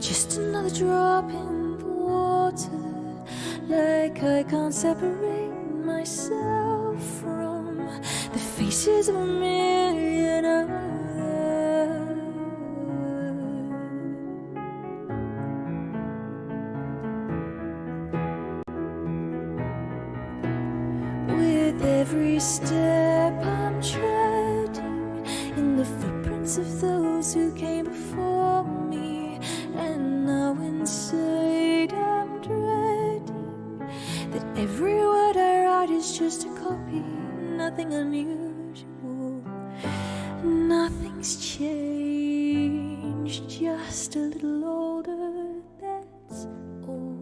just another drop in the water. Like I can't separate myself from the faces of a million others. With every step I'm treading in the footprints of those who came before me, and now inside I'm dreading that every word I write is just a copy. Nothing unusual, nothing's changed, just a little older, that's all.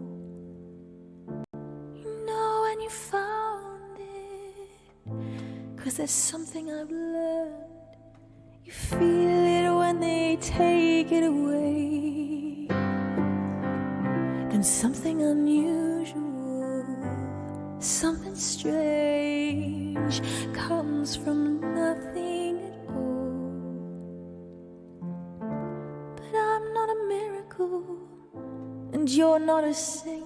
You know when you found it, 'cause there's something I've learned. You feel it when they take it away, and something unusual, something strange comes from nothing at all. But I'm not a miracle, and you're not a saint,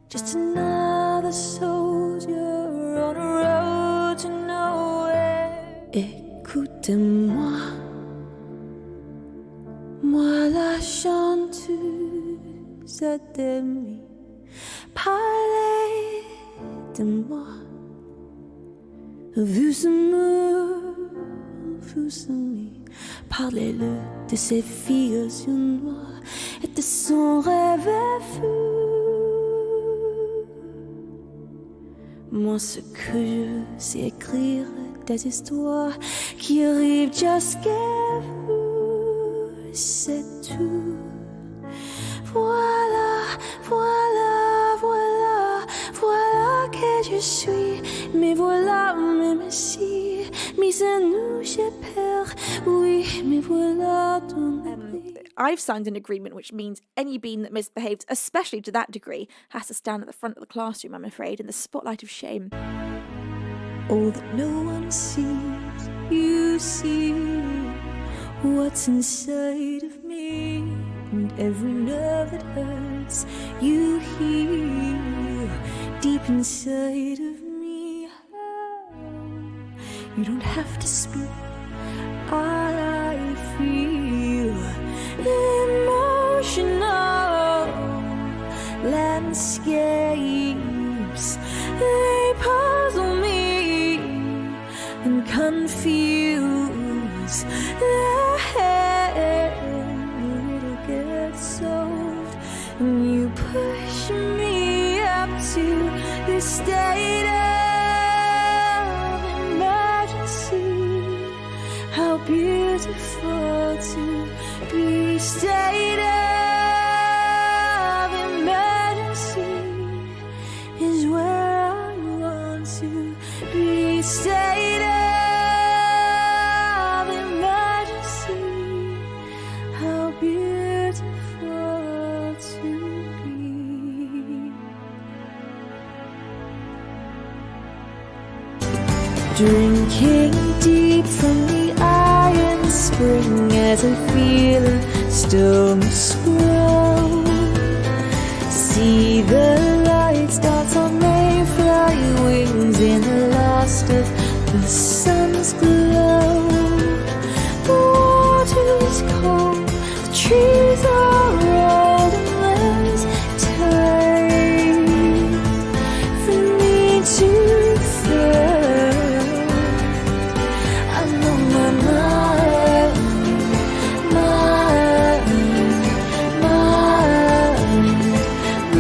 just another soldier on a road to nowhere. Écoutez-moi, moi la chanteuse adorée. Parlez de moi, vous aimez, parlez-le de ses filles aux yeux noirs et de son rêve fou. Moi ce que je sais écrire, des histoires qui arrivent jusqu'à vous, c'est tout. Voilà, voilà, voilà, voilà que je suis. Mais voilà, même si, mis à nous, j'ai peur. Oui, mais voilà ton abri. I've signed an agreement which means any bean that misbehaves, especially to that degree, has to stand at the front of the classroom, I'm afraid, in the spotlight of shame. All that no one sees, you see what's inside of me, and every nerve that hurts, you hear deep inside of me. You don't have to speak, I feel emotional landscapes, they puzzle me and confuse. It'll get solved, and you push me up to this state of emergency. How beautiful to be state of emergency is where I want to be. State of emergency, how beautiful to be. Drinking deep from the iron spring as I feel a stillness grow. See the lights dance on mayfly wings in the last of the sun's glow. The water's cold, the trees are old, and there's time for me to find. I'm on my mind, mind, mind,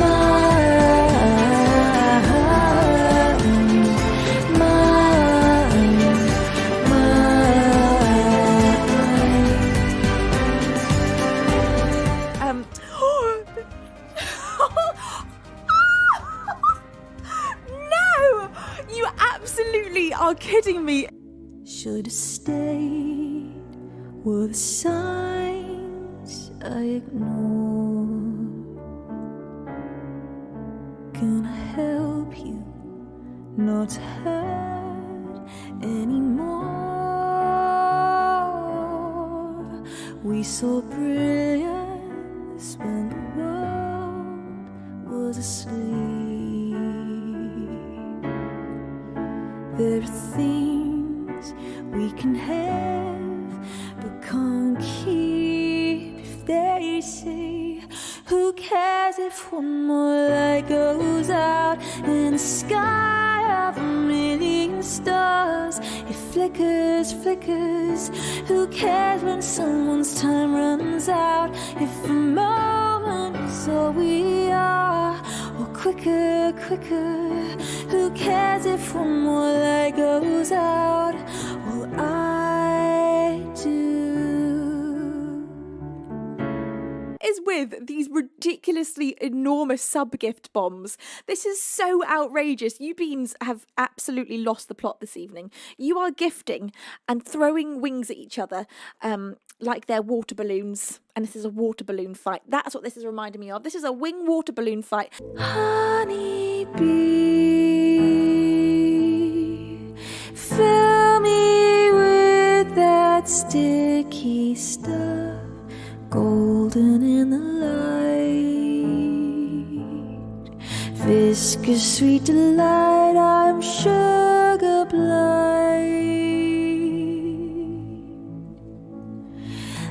mind, mind. No! You absolutely are kidding me. Should have stayed, were the signs I ignored. Can I help you not hurt anymore? We saw brilliance when the world was asleep. There are things we can have but can't keep. If they say, who cares if one more light goes out in the sky of a million stars? It flickers, flickers. Who cares when someone's time runs out? If a moment is all we are, or quicker, quicker. Who cares if one more light goes out? Well, I do. Is with these ridiculously enormous sub-gift bombs. This is so outrageous. You beans have absolutely lost the plot this evening. You are gifting and throwing wings at each other like they're water balloons, and this is a water balloon fight. That's what this is reminding me of. This is a wing water balloon fight. Honeybee, fill me with that sticky stuff, golden in the light, viscous sweet delight. I'm sugar blind.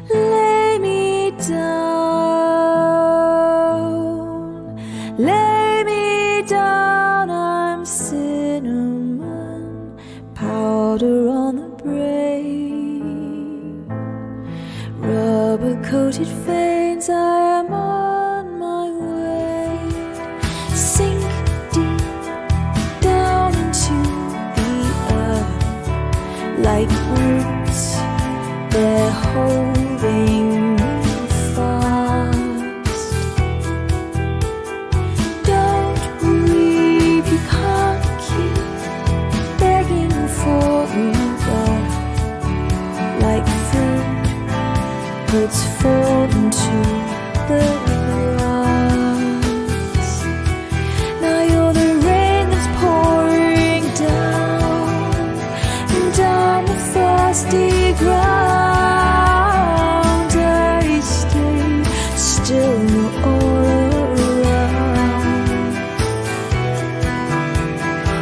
Lay me down, lay me down. I'm cinnamon powder on the brain, rubber-coated veins. I am on my way. Sink deep down into the earth like roots. They're holding me fast. Don't grieve, you can't keep begging for me back. Like fruit puts fall into the grass. Now you're the rain that's pouring down the thirsty ground. I stay still all around,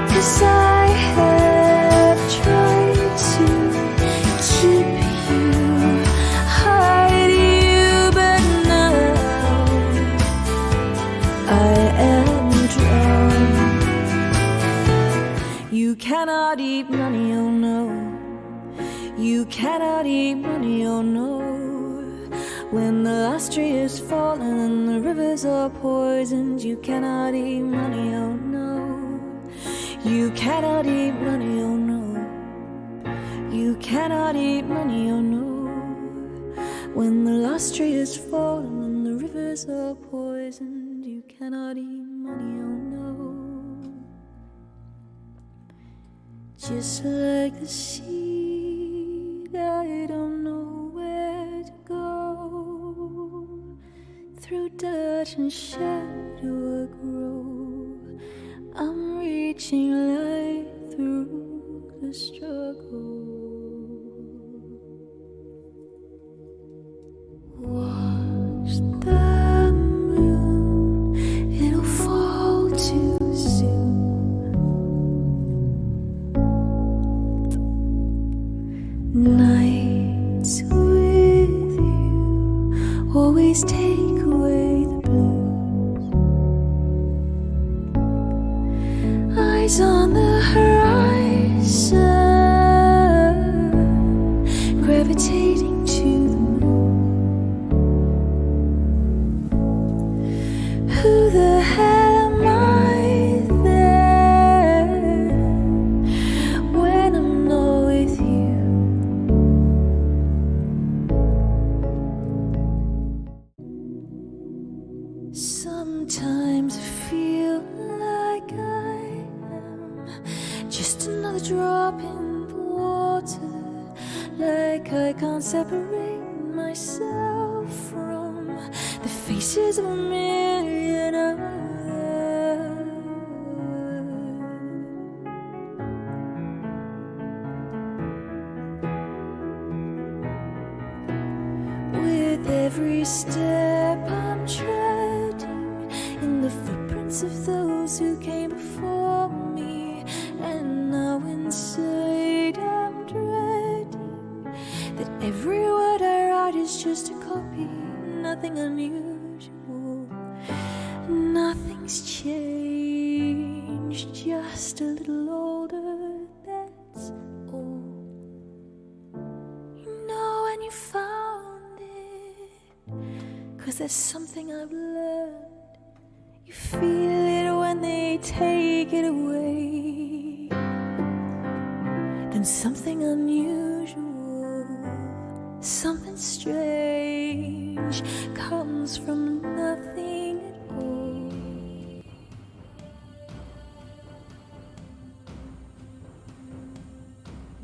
'cause I have tried to keep you, hide you, but now I am drowned. You cannot eat money, oh no. You cannot eat money, oh no. When the last tree is fallen and the rivers are poisoned, you cannot eat money, oh no. You cannot eat money, oh no. You cannot eat money, oh no. When the last tree is fallen and the rivers are poisoned, you cannot eat money, oh no. Just like the sea, I don't know where to go. Through dirt and shadow I grow. I'm reaching light through the struggle. Watch the moon, it'll fall too soon. Nights with you always take away the blues. Eyes on the horizon, gravitating to the moon. Who the hell am I then when I'm not with you? Sometimes I feel like I am just another drop in the water, like I can't separate myself from the faces of a million others. With every step I'm treading in the footprints of those who came before me. And now inside I'm dreading that every word I write is just a copy. Nothing unusual, nothing's changed, just a little older, that's all. You know when you found it, 'cause there's something I've learned. You feel it when they take it away. Then something unusual, something strange comes from nothing at all.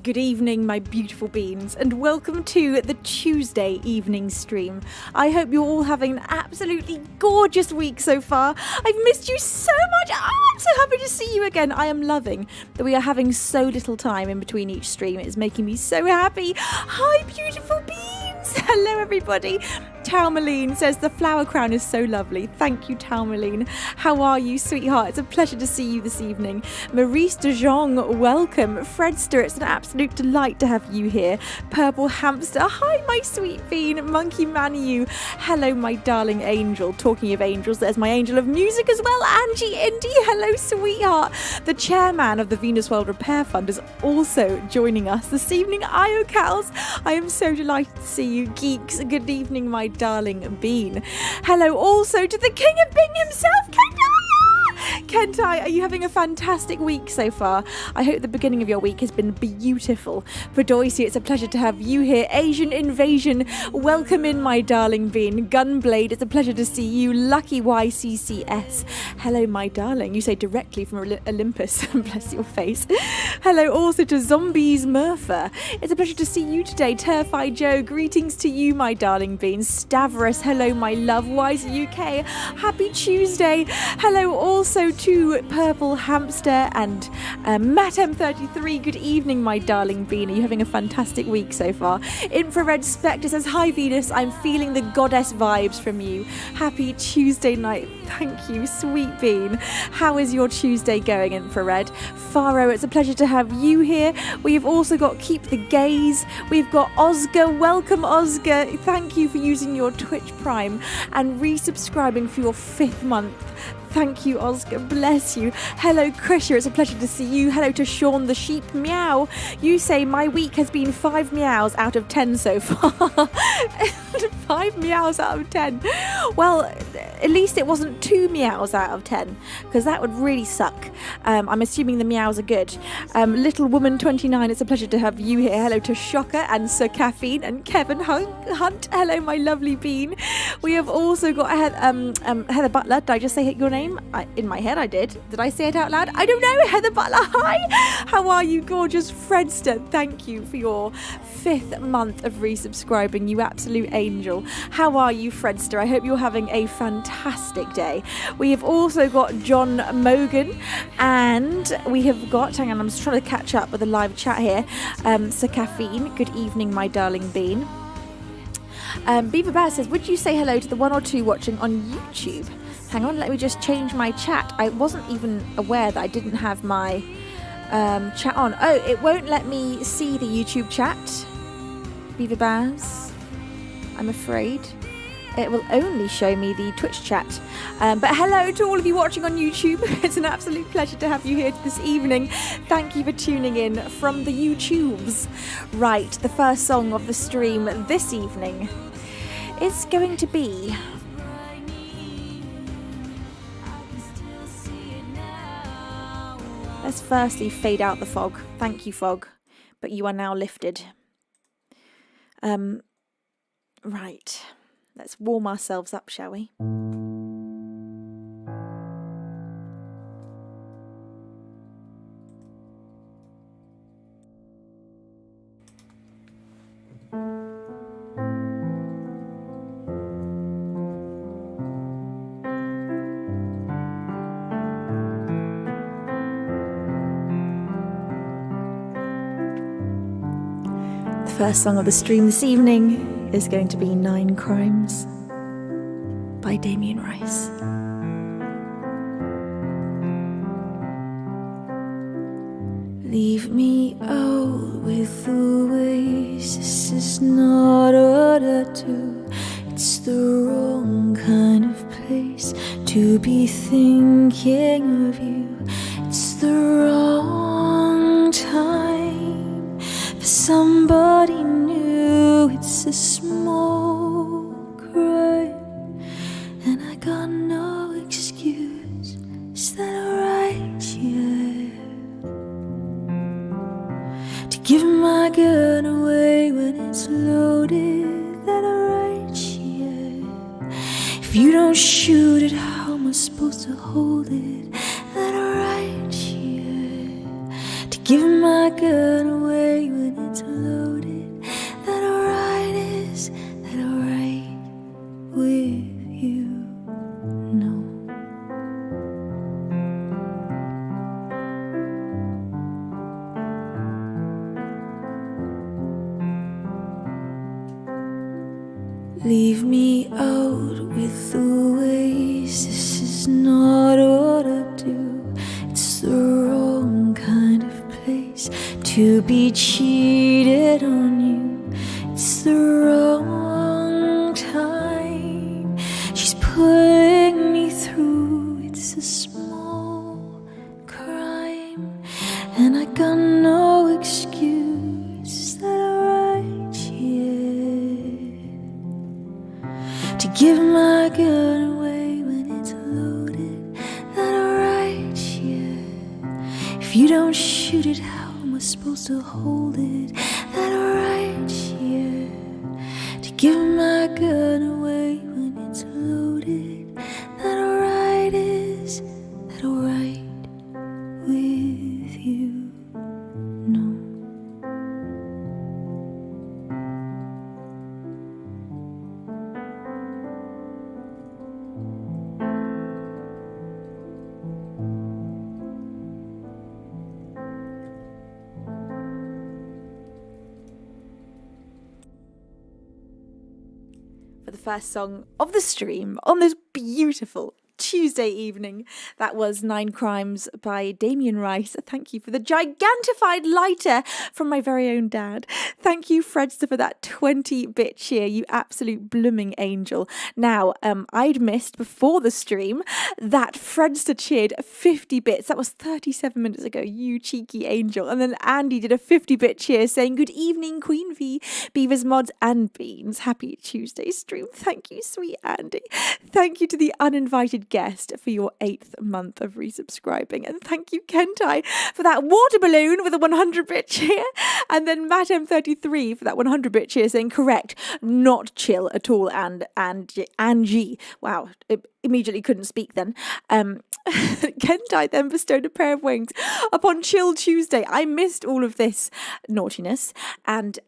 Good evening, my beautiful beans, and welcome to the Tuesday evening stream. I hope you're all having an absolutely gorgeous week so far. I've missed you so much. I'm so happy to see you again. I am loving that we are having so little time in between each stream. It is making me so happy. Hi, beautiful beans. Hello, everybody. Talmaline says the flower crown is so lovely. Thank you, Talmaline. How are you, sweetheart? It's a pleasure to see you this evening. Maurice de Jong, welcome. Fredster, it's an absolute delight to have you here. Purple Hamster, hi, my sweet bean. Monkey Manu, hello, my darling angel. Talking of angels, there's my angel of music as well, Angie Indy. Hello, sweetheart. The chairman of the Venus World Repair Fund is also joining us this evening. IOCals, I am so delighted to see you. Geeks, good evening, my darling bean. Hello also to the king of Bing himself, Kentai, are you having a fantastic week so far? I hope the beginning of your week has been beautiful. Predoisi, it's a pleasure to have you here. Asian Invasion, welcome in, my darling bean. Gunblade, it's a pleasure to see you. Lucky YCCS, hello, my darling. You say directly from Olympus. Bless your face. Hello also to Zombies Murpher. It's a pleasure to see you today. Turfy Joe, greetings to you, my darling bean. Stavros, hello, my love. Wise UK, happy Tuesday. Hello also to Purple Hamster and Matt M33. Good evening, my darling bean. Are you having a fantastic week so far? Infrared Spectre says, hi Venus, I'm feeling the goddess vibes from you. Happy Tuesday night. Thank you, sweet bean. How is your Tuesday going, Infrared? Faro, it's a pleasure to have you here. We've also got Keep the Gaze. We've got Oscar. Welcome, Oscar. Thank you for using your Twitch Prime and resubscribing for your 5th month. Thank you, Oscar. Bless you. Hello, Krisha. It's a pleasure to see you. Hello to Sean the Sheep. Meow. You say my week has been 5 meows out of 10 so far. 5 meows out of 10. Well, at least it wasn't 2 meows out of 10, because that would really suck. I'm assuming the meows are good. Little Woman 29. It's a pleasure to have you here. Hello to Shocker and Sir Caffeine and Kevin Hunt. Hello, my lovely bean. We have also got Heather Butler. Did I just say your name? In my head I did. Did I say it out loud? I don't know. Heather Butler, hi. How are you, gorgeous Fredster? Thank you for your 5th month of resubscribing, you absolute angel. How are you, Fredster? I hope you're having a fantastic day. We have also got John Mogan, and we have got, hang on, I'm just trying to catch up with the live chat here. Sir Caffeine, good evening, my darling bean. Beaver Bear says, would you say hello to the 1 or 2 watching on YouTube? Hang on, let me just change my chat. I wasn't even aware that I didn't have my chat on. Oh, it won't let me see the YouTube chat, Beaver Bears, I'm afraid. It will only show me the Twitch chat. But hello to all of you watching on YouTube. It's an absolute pleasure to have you here this evening. Thank you for tuning in from the YouTubes. Right, the first song of the stream this evening is going to be... Let's firstly fade out the fog. Thank you, fog. But you are now lifted. Right. Let's warm ourselves up, shall we? The first song of the stream this evening is going to be 9 Crimes. by Damien Rice. Leave me out with the waves. This is not what I do. It's the wrong kind of place to be thinking of you. It's the wrong time for somebody new. It's a small crime, and I got no excuse. Is that alright? Yeah. Give my gun away when it's loaded. That alright, yeah. If you don't shoot it, how am I supposed to hold it? That alright, yeah. To give my gun away when it's loaded. That alright, is that alright with you? No. Leave me out with the waves. This is not what I do. It's the wrong kind of place to be cheated on you. It's the wrong time. She's pulling me through. It's a small crime, and I got no excuse. Is that alright? Yeah. To give my gun away when it's loaded. That alright, yeah. If you don't shoot it, how am I supposed to hold it? That alright, yeah. To give my gun away when it's loaded. That alright, is that alright with you? No. For the first song of the stream on this beautiful Tuesday evening, that was 9 Crimes by Damien Rice. Thank you for the gigantified lighter from my very own dad. Thank you, Fredster, for that 20-bit cheer, you absolute blooming angel. Now, I'd missed before the stream that Fredster cheered 50 bits. That was 37 minutes ago, you cheeky angel. And then Andy did a 50-bit cheer saying, "Good evening, Queen V, Beavers, Mods and Beans. Happy Tuesday stream." Thank you, sweet Andy. Thank you to the uninvited guest for your 8th month of resubscribing, and thank you, Kentai, for that water balloon with a 100-bit cheer, and then Matt M33 for that 100-bit cheer saying correct, not chill at all, and Angie, wow, immediately couldn't speak then. Kentai then bestowed a pair of wings upon Chill Tuesday. I missed all of this naughtiness, and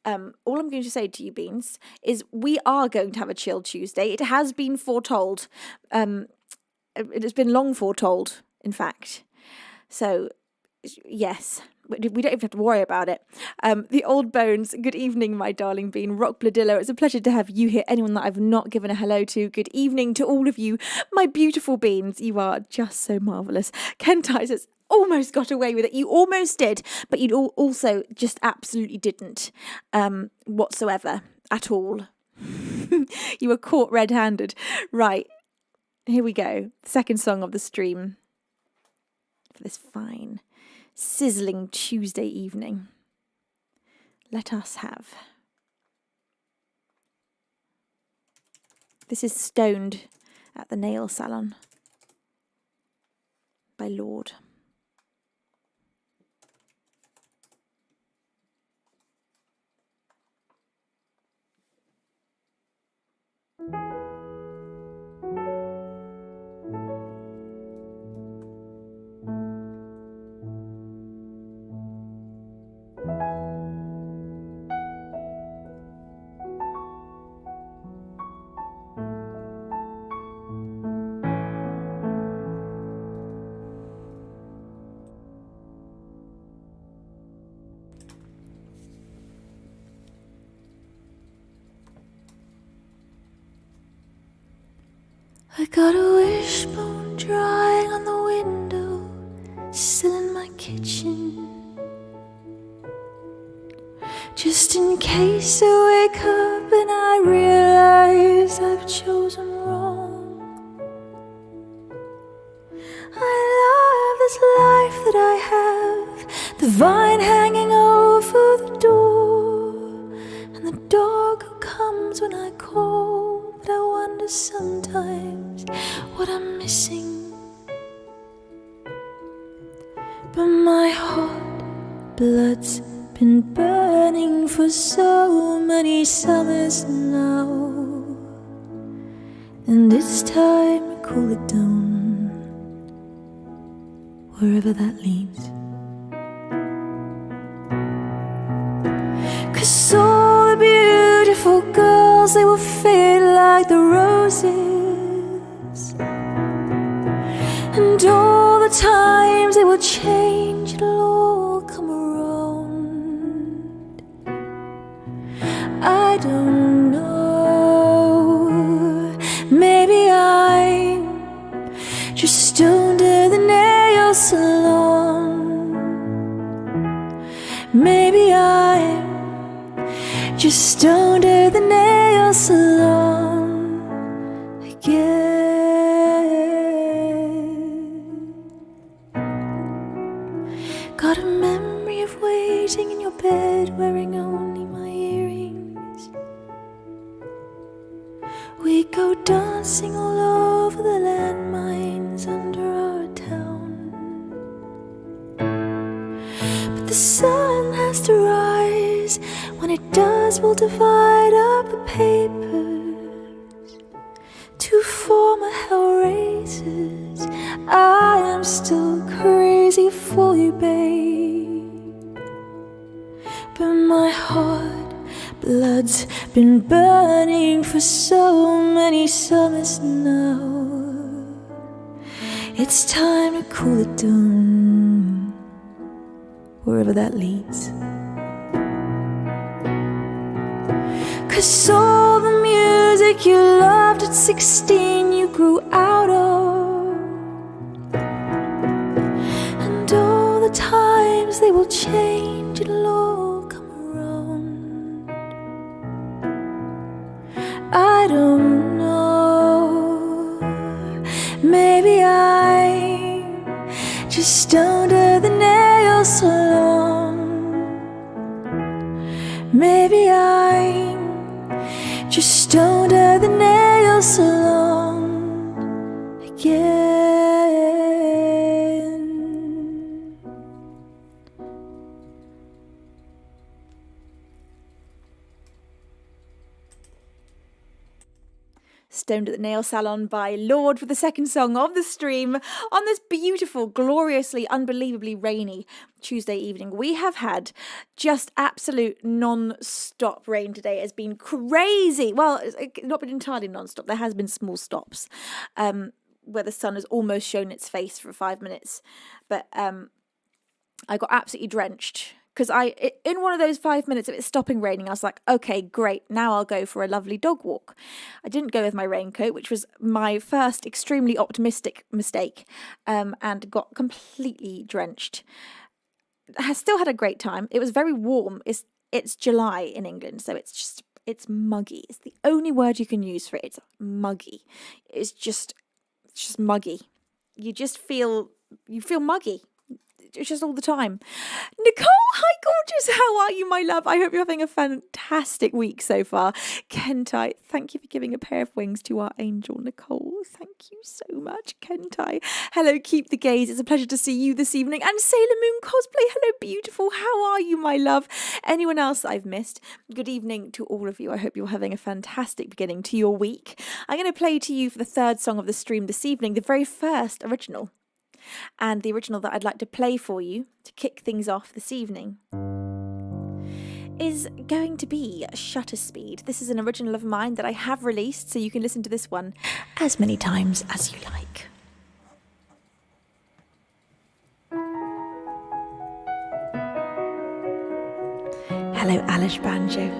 all I'm going to say to you, Beans, is we are going to have a Chill Tuesday. It has been foretold. It has been long foretold, in fact. So, yes, we don't even have to worry about it. The Old Bones, good evening, my darling Bean. Rock Bladillo, it's a pleasure to have you here. Anyone that I've not given a hello to, good evening to all of you, my beautiful Beans. You are just so marvellous. Kentai says, almost got away with it. You almost did, but you also just absolutely didn't whatsoever at all. You were caught red-handed. Right, here we go. Second song of the stream for this fine, sizzling Tuesday evening. Let us have. This is Stoned at the Nail Salon by Lord. I got a wishbone drying on the window, still in my kitchen, just in case I wake up and I realize I've chosen wrong. I love this life that I have, the vine hanging over the door, and the dog who comes when I call. But I wonder sometimes what I'm missing. But my hot blood's been burning for so many summers now, and it's time to cool it down, wherever that leads. 'Cause all the beautiful girls, they will fade like the roses, and all the times they will change, it'll all come around. I don't know, maybe I'm just under the nail salon. Maybe I'm just under the nail salon again. Got a memory of waiting in your bed, wearing only my earrings. We go dancing all over the landmines under our town. But the sun has to rise. When it does, we'll divide up the papers to form a Hellraisers. I am still crazy for you, babe, but my heart blood's been burning for so many summers now. It's time to cool it down, wherever that leads. 'Cause all the music you loved at 16 you grew out of, and all the times they will change, it'll all come around. I don't know, maybe I'm just under the nail salon. Maybe I'm just under the nail salon again. Stoned at the Nail Salon by Lord for the second song of the stream on this beautiful, gloriously, unbelievably rainy Tuesday evening. We have had just absolute non-stop rain today. It has been crazy. Well, it's not been entirely non-stop. There has been small stops where the sun has almost shown its face for 5 minutes. But I got absolutely drenched. Because in one of those 5 minutes of it stopping raining, I was like, okay, great, now I'll go for a lovely dog walk. I didn't go with my raincoat, which was my first extremely optimistic mistake, and got completely drenched. I still had a great time. It was very warm. It's July in England, so it's muggy. It's the only word you can use for it. It's muggy. It's just muggy. You feel muggy. It's just all the time. Nicole, hi gorgeous, how are you, my love? I hope you're having a fantastic week so far. Kentai, thank you for giving a pair of wings to our angel, Nicole. Thank you so much, Kentai. Hello, Keep the Gaze. It's a pleasure to see you this evening. And Sailor Moon Cosplay, hello, beautiful. How are you, my love? Anyone else that I've missed? Good evening to all of you. I hope you're having a fantastic beginning to your week. I'm going to play to you for the third song of the stream this evening, the very first original. And the original that I'd like to play for you to kick things off this evening is going to be Shutter Speed. This is an original of mine that I have released, so you can listen to this one as many times as you like. Hello, Alish Banjo.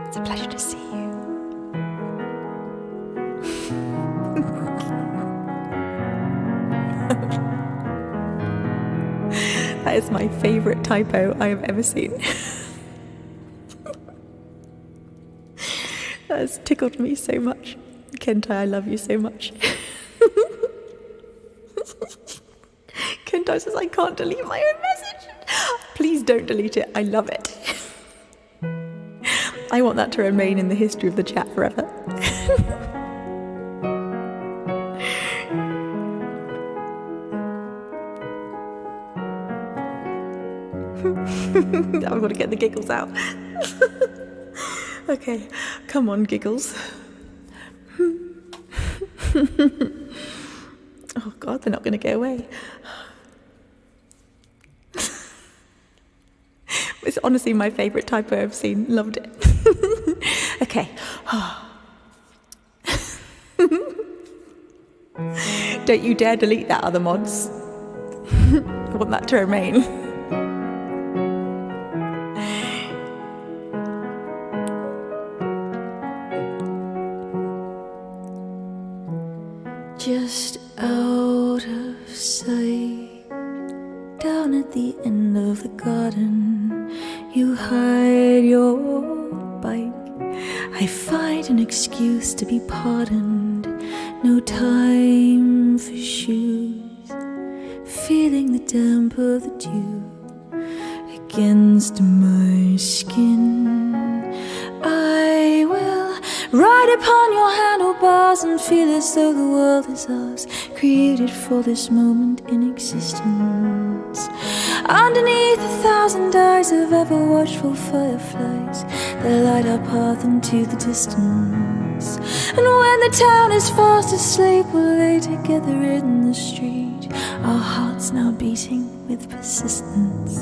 It's a pleasure to see you. That is my favourite typo I have ever seen. That has tickled me so much. Kentai, I love you so much. Kentai says I can't delete my own message. Please don't delete it. I love it. I want that to remain in the history of the chat forever. I've got to get the giggles out. Okay, come on, giggles. Oh God, they're not going to go away. It's honestly my favourite typo I've seen. Loved it. Okay. Don't you dare delete that, other mods. I want that to remain. Just out of sight, down at the end of the garden, you hide your bike. I find an excuse to be pardoned. No time for shoes, feeling the damp of the dew against my skin. I will ride upon your handlebars and feel as though the world is ours, created for this moment in existence. Underneath 1,000 eyes of ever watchful fireflies that light our path into the distance. And when the town is fast asleep, we'll lay together in the street, our hearts now beating with persistence.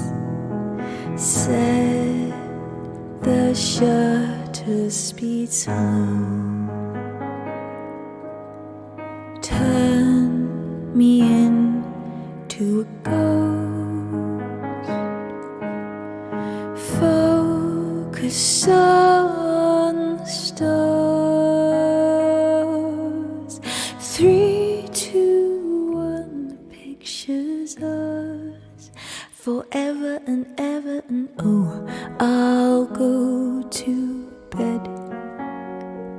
Set the shutter speed slow, turn me into a ghost, focus on the stars. 3, 2, 1, the picture's ours, forever and ever, and oh, I'll go to bed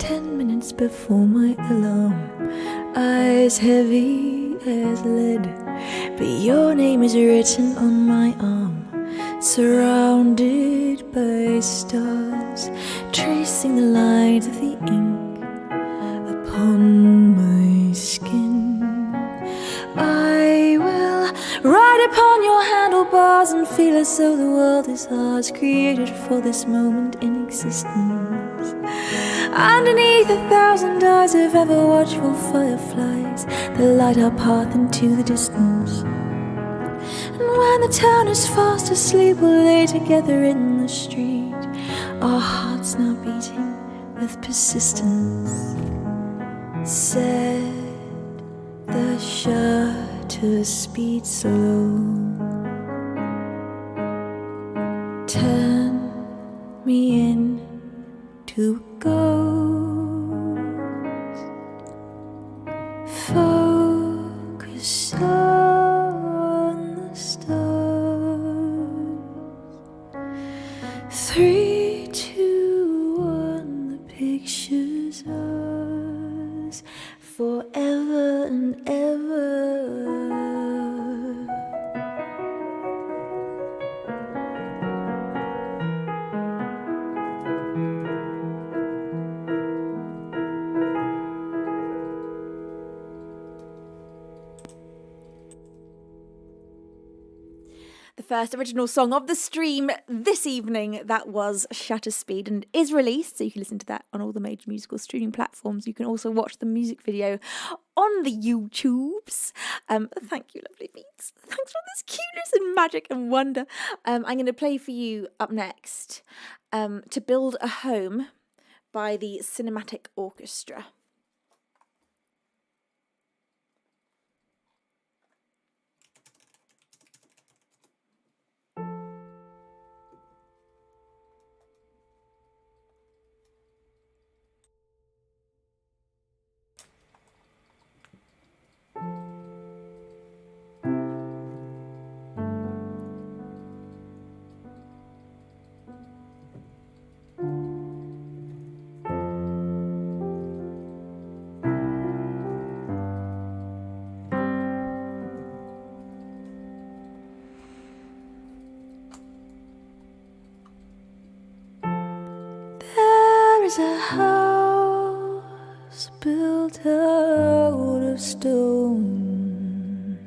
10 minutes before my alarm, eyes heavy as lead, but your name is written on my arm, surrounded by stars, tracing the lines of the ink upon my skin. I will ride upon your handlebars and feel as though the world is ours, created for this moment in existence. Underneath 1,000 eyes of ever watchful fireflies that light our path into the distance. And when the town is fast asleep, we'll lay together in the street, our hearts now beating with persistence. Set the shutter speed slow, turn me into a ghost, focus on the stars. 3, 2, 1, the picture's ours, forever and ever. The first original song of the stream this evening, that was Shutter Speed, and is released, so you can listen to that on all the major musical streaming platforms. You can also watch the music video on the YouTubes. Thank you, lovely beats. Thanks for all this cuteness and magic and wonder. I'm going to play for you up next, To Build a Home by the Cinematic Orchestra. is a house built out of stone,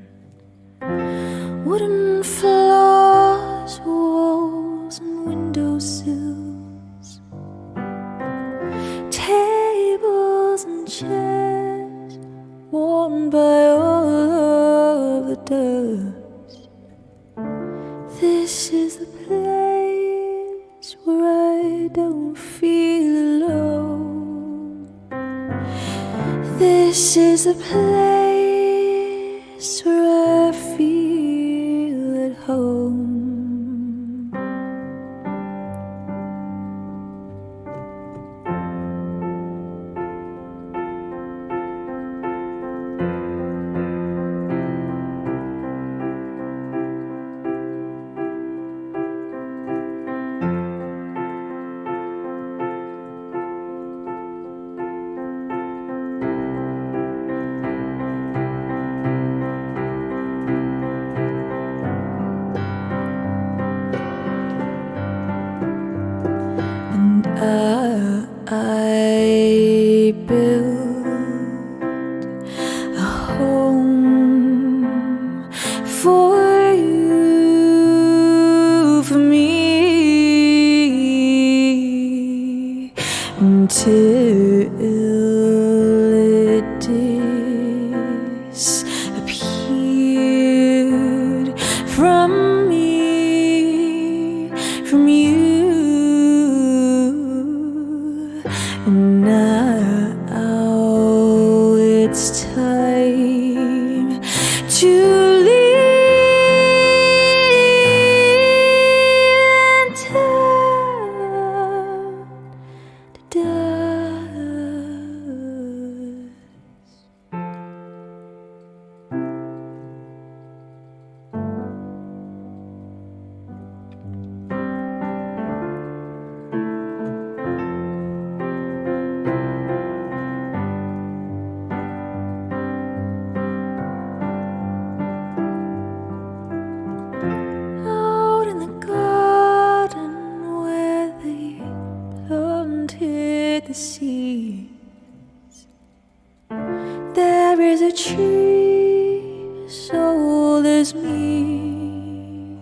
wooden floors, walls and windowsills, tables and chairs worn by all of the dust. This is the place where I don't feel alone. This is the place where I feel at home. I built a home for you, for me, until it disappeared from me, from you. And now it's time to leave and turn to dust. Out in the garden where they planted the seeds, there is a tree as old as me.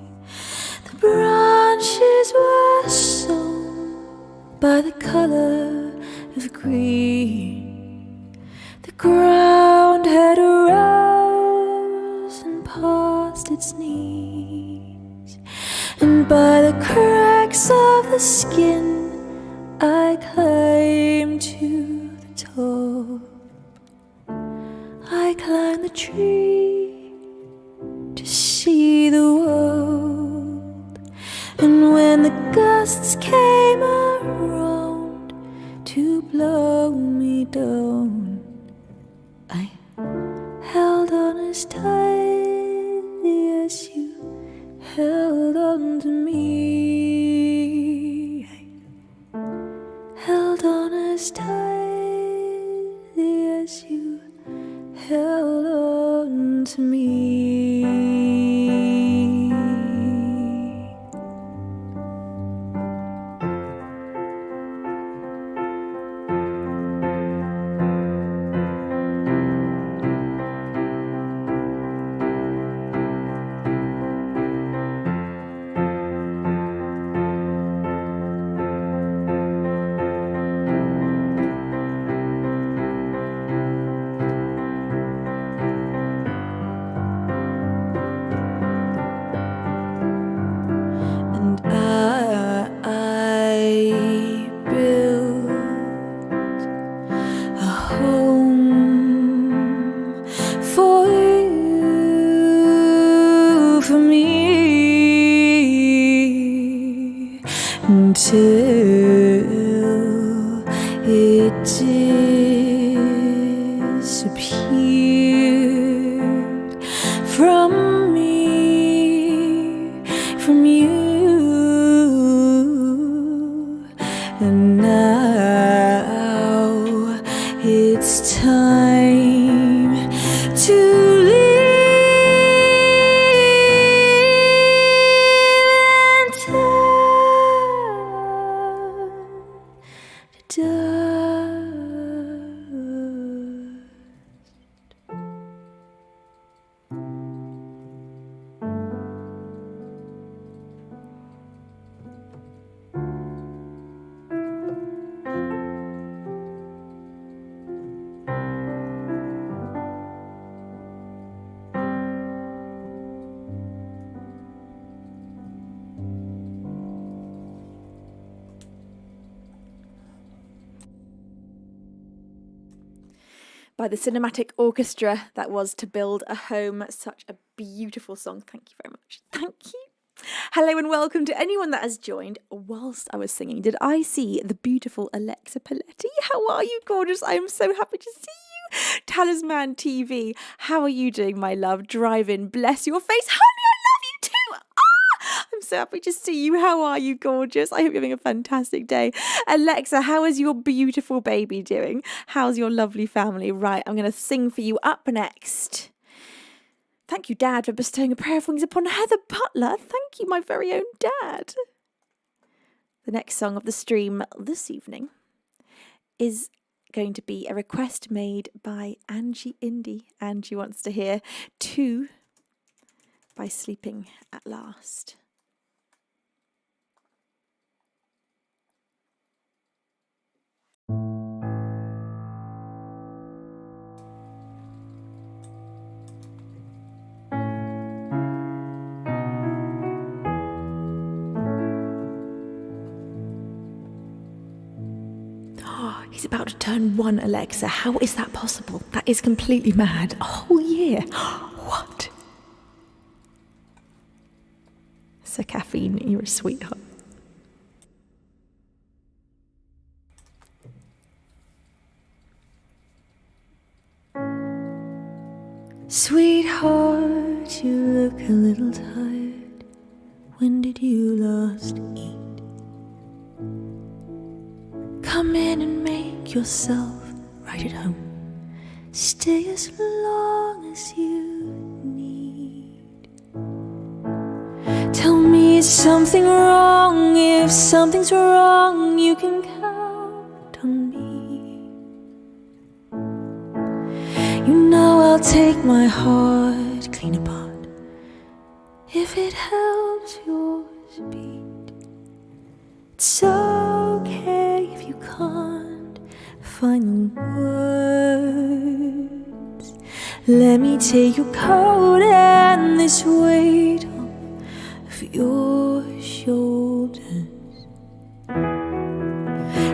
The branches were sown by the color of green. The ground had rose and past its knees, and by the cracks of the skin I climbed to the top. I climbed the tree to see the world, and when the gusts came around to blow me down, I held on as tightly as you held on to me. I held on as tightly as you held on to me. I built a home for you, for me, until it disappeared from me, from you. And now it's time to leave and turn to dust. by the cinematic orchestra that was To Build a Home. Such a beautiful song. Thank you very much. Thank you. Hello and welcome to anyone that has joined whilst I was singing. Did I see the beautiful Alexa Paletti? How are you, gorgeous? I am so happy to see you. Talisman TV, how are you doing, my love? Drive in, bless your face. Honey, I love you too. I'm so happy to see you. How are you, gorgeous? I hope you're having a fantastic day. Alexa, how is your beautiful baby doing? How's your lovely family? Right, I'm going to sing for you up next. Thank you, Dad, for bestowing a prayer of wings upon Heather Butler. Thank you, my very own Dad. The next song of the stream this evening is going to be a request made by Angie Indy. Angie wants to hear 2 by Sleeping at Last. He's about to turn 1, Alexa. How is that possible? That is completely mad. A whole year. What? So Caffeine, you're a sweetheart. Sweetheart, you look a little tired. When did you last eat? Come in and make yourself right at home. Stay as long as you need. Tell me, is something wrong? If something's wrong, you can count on me. You know I'll take my heart clean apart if it helps yours beat. It's okay if you can't find the words. Let me take your coat and this weight off of your shoulders.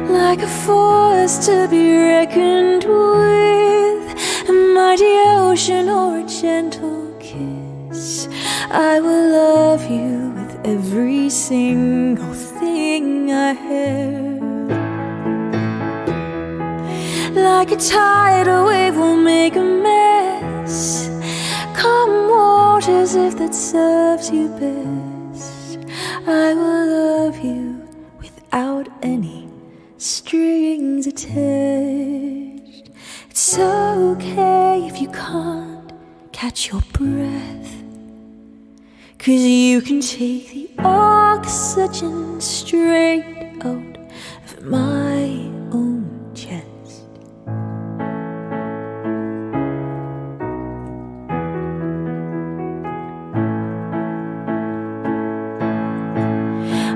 Like a force to be reckoned with, a mighty ocean or a gentle kiss. I will love you with every single thing I have. Like a tidal wave will make a mess. Calm waters if that serves you best. I will love you without any strings attached. It's okay if you can't catch your breath, 'cause you can take the oxygen straight out of my own chest.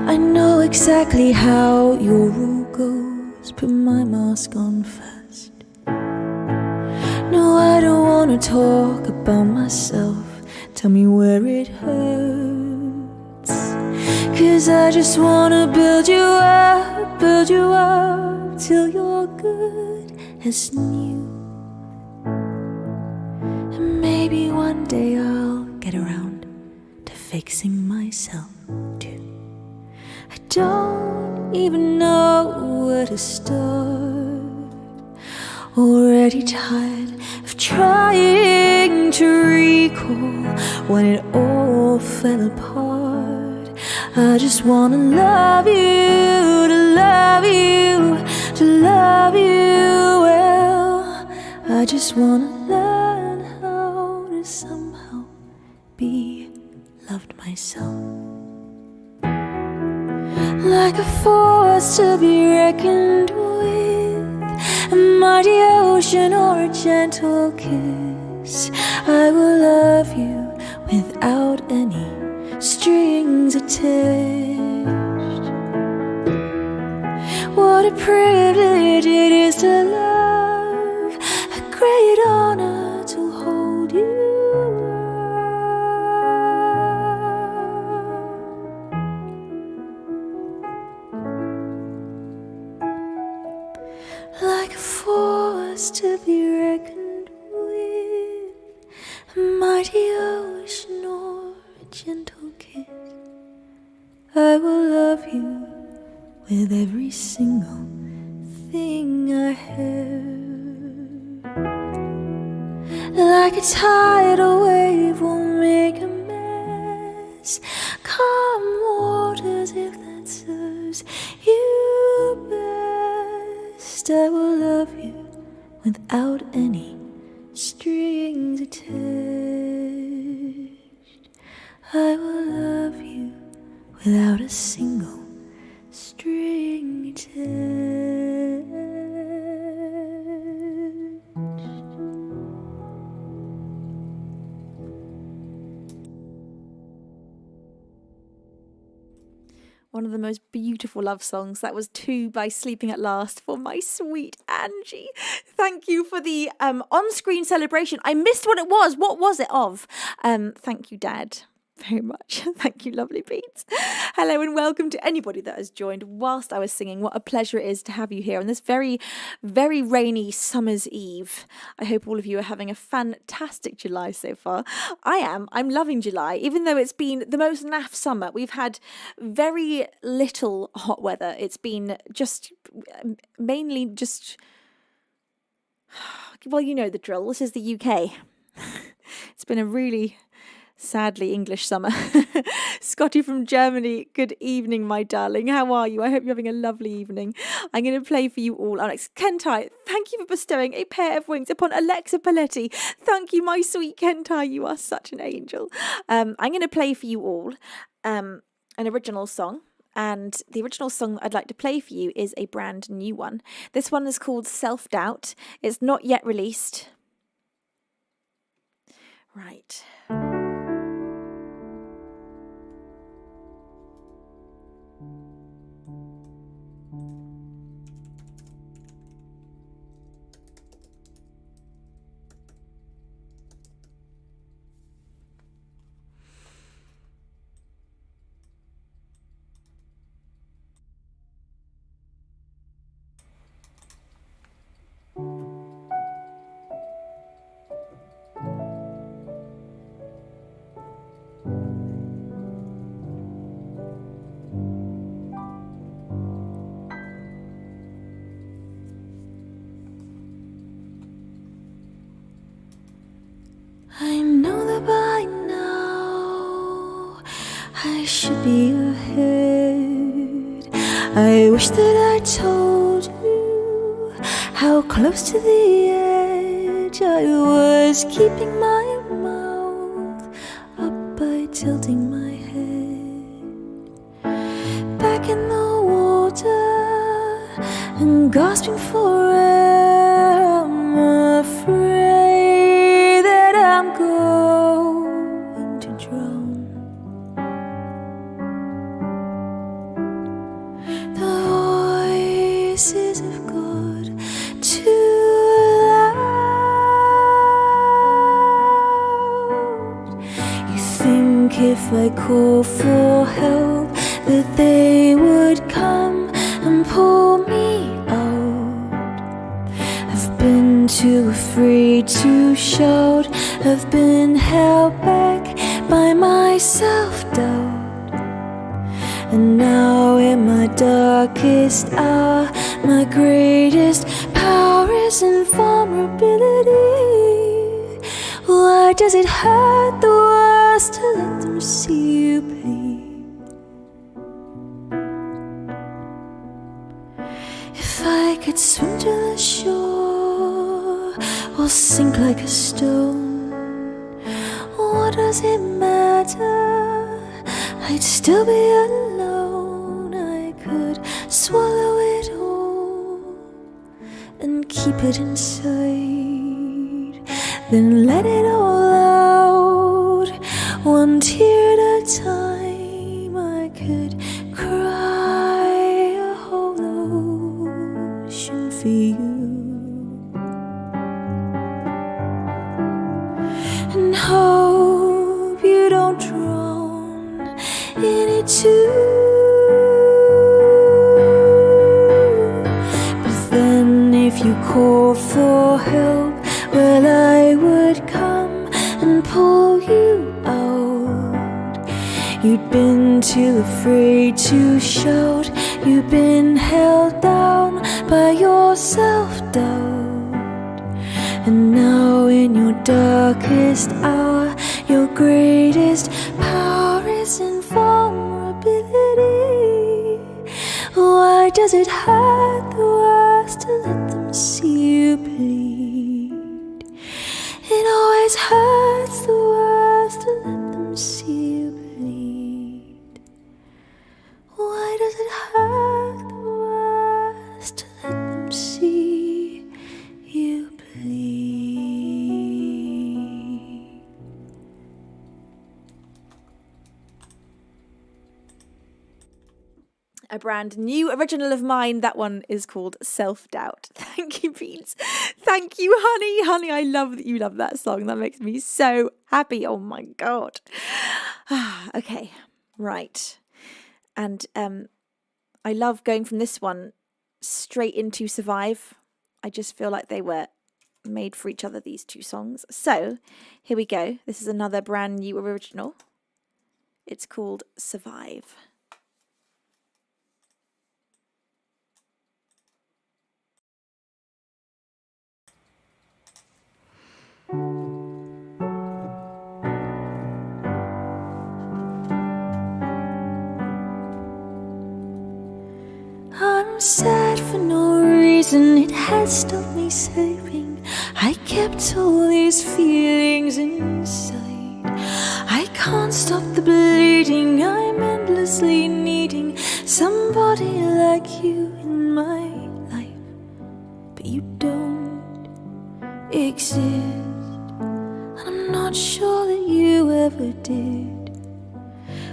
I know exactly how your rule goes. Put my mask on first. No, I don't wanna talk about myself. Tell me where it hurts, 'cause I just wanna build you up till you're good as new. And maybe one day I'll get around to fixing myself too. I don't even know where to start. Already tired of trying to recall when it all fell apart. I just wanna love you, to love you, to love you well. I just wanna learn how to somehow be loved myself. Like a force to be reckoned with, a mighty ocean or a gentle kiss. I will love you without any strings attached. What a privilege it is to love, a great honor to hold you like a force to be reckoned second wind, a mighty ocean or a gentle kiss. I will love you with every single thing I have. Like a tidal wave will make a mess, calm waters if that serves you best. I will love you without any strings attached. I will love you without a single string attached. One of the most beautiful love songs. That was Two by Sleeping at Last for my sweet Angie. Thank you for the on-screen celebration. I missed what it was. What was it of? Thank you, Dad, very much. Thank you, lovely beats. Hello and welcome to anybody that has joined whilst I was singing. What a pleasure it is to have you here on this very, very rainy summer's eve. I hope all of you are having a fantastic July so far. I am. I'm loving July, even though it's been the most naff summer. We've had very little hot weather. It's been just mainly just, well, you know the drill. This is the UK. It's been a really sadly English summer. Scotty from Germany, good evening, my darling. How are you? I hope you're having a lovely evening. I'm going to play for you all. Alex Kentai, thank you for bestowing a pair of wings upon Alexa Paletti. Thank you, my sweet Kentai. You are such an angel. I'm going to play for you all an original song. And the original song I'd like to play for you is a brand new one. This one is called Self Doubt. It's not yet released. Right. I know that by now I should be ahead. I wish that I told you how close to the edge I was, keeping my mouth up by tilting my head back in the water and gasping for air. I'm afraid that I'm going to drown. The voices have got too loud. You think if I call for help that they would come and pull me out. I've been too afraid to shout. I've been held back by my self-doubt. And now in my darkest hour, my greatest power is invulnerability. Why does it hurt the worst to let them see you bleed? If I could swim to the shore or sink like a stone, what does it matter? I'd still be alone. I could swallow it all and keep it inside, then let it all out, one tear at a time. I could cry a whole ocean for you and hope you don't drown in it too. But then if you call for help, Well, I would come and pull you out. You'd been too afraid to shout. You'd been held down by your self-doubt. And now in your darkest hour, your greatest power is invulnerability. Why does it hurt the worst to let them see you bleed? It always hurts the worst to let them see you bleed. Why does it hurt the worst to let them see you bleed? A brand new original of mine. That one is called Self-Doubt. Thank you, Beans. Thank you, honey. Honey, I love that you love that song. That makes me so happy. Oh my God. Okay, right. And I love going from this one straight into Survive. I just feel like they were made for each other, these two songs. So here we go. This is another brand new original. It's called Survive. I'm sad for no reason, it has stopped me sleeping. I kept all these feelings inside. I can't stop the bleeding, I'm endlessly needing somebody like you in my life. But you don't exist, and I'm not sure that you ever did.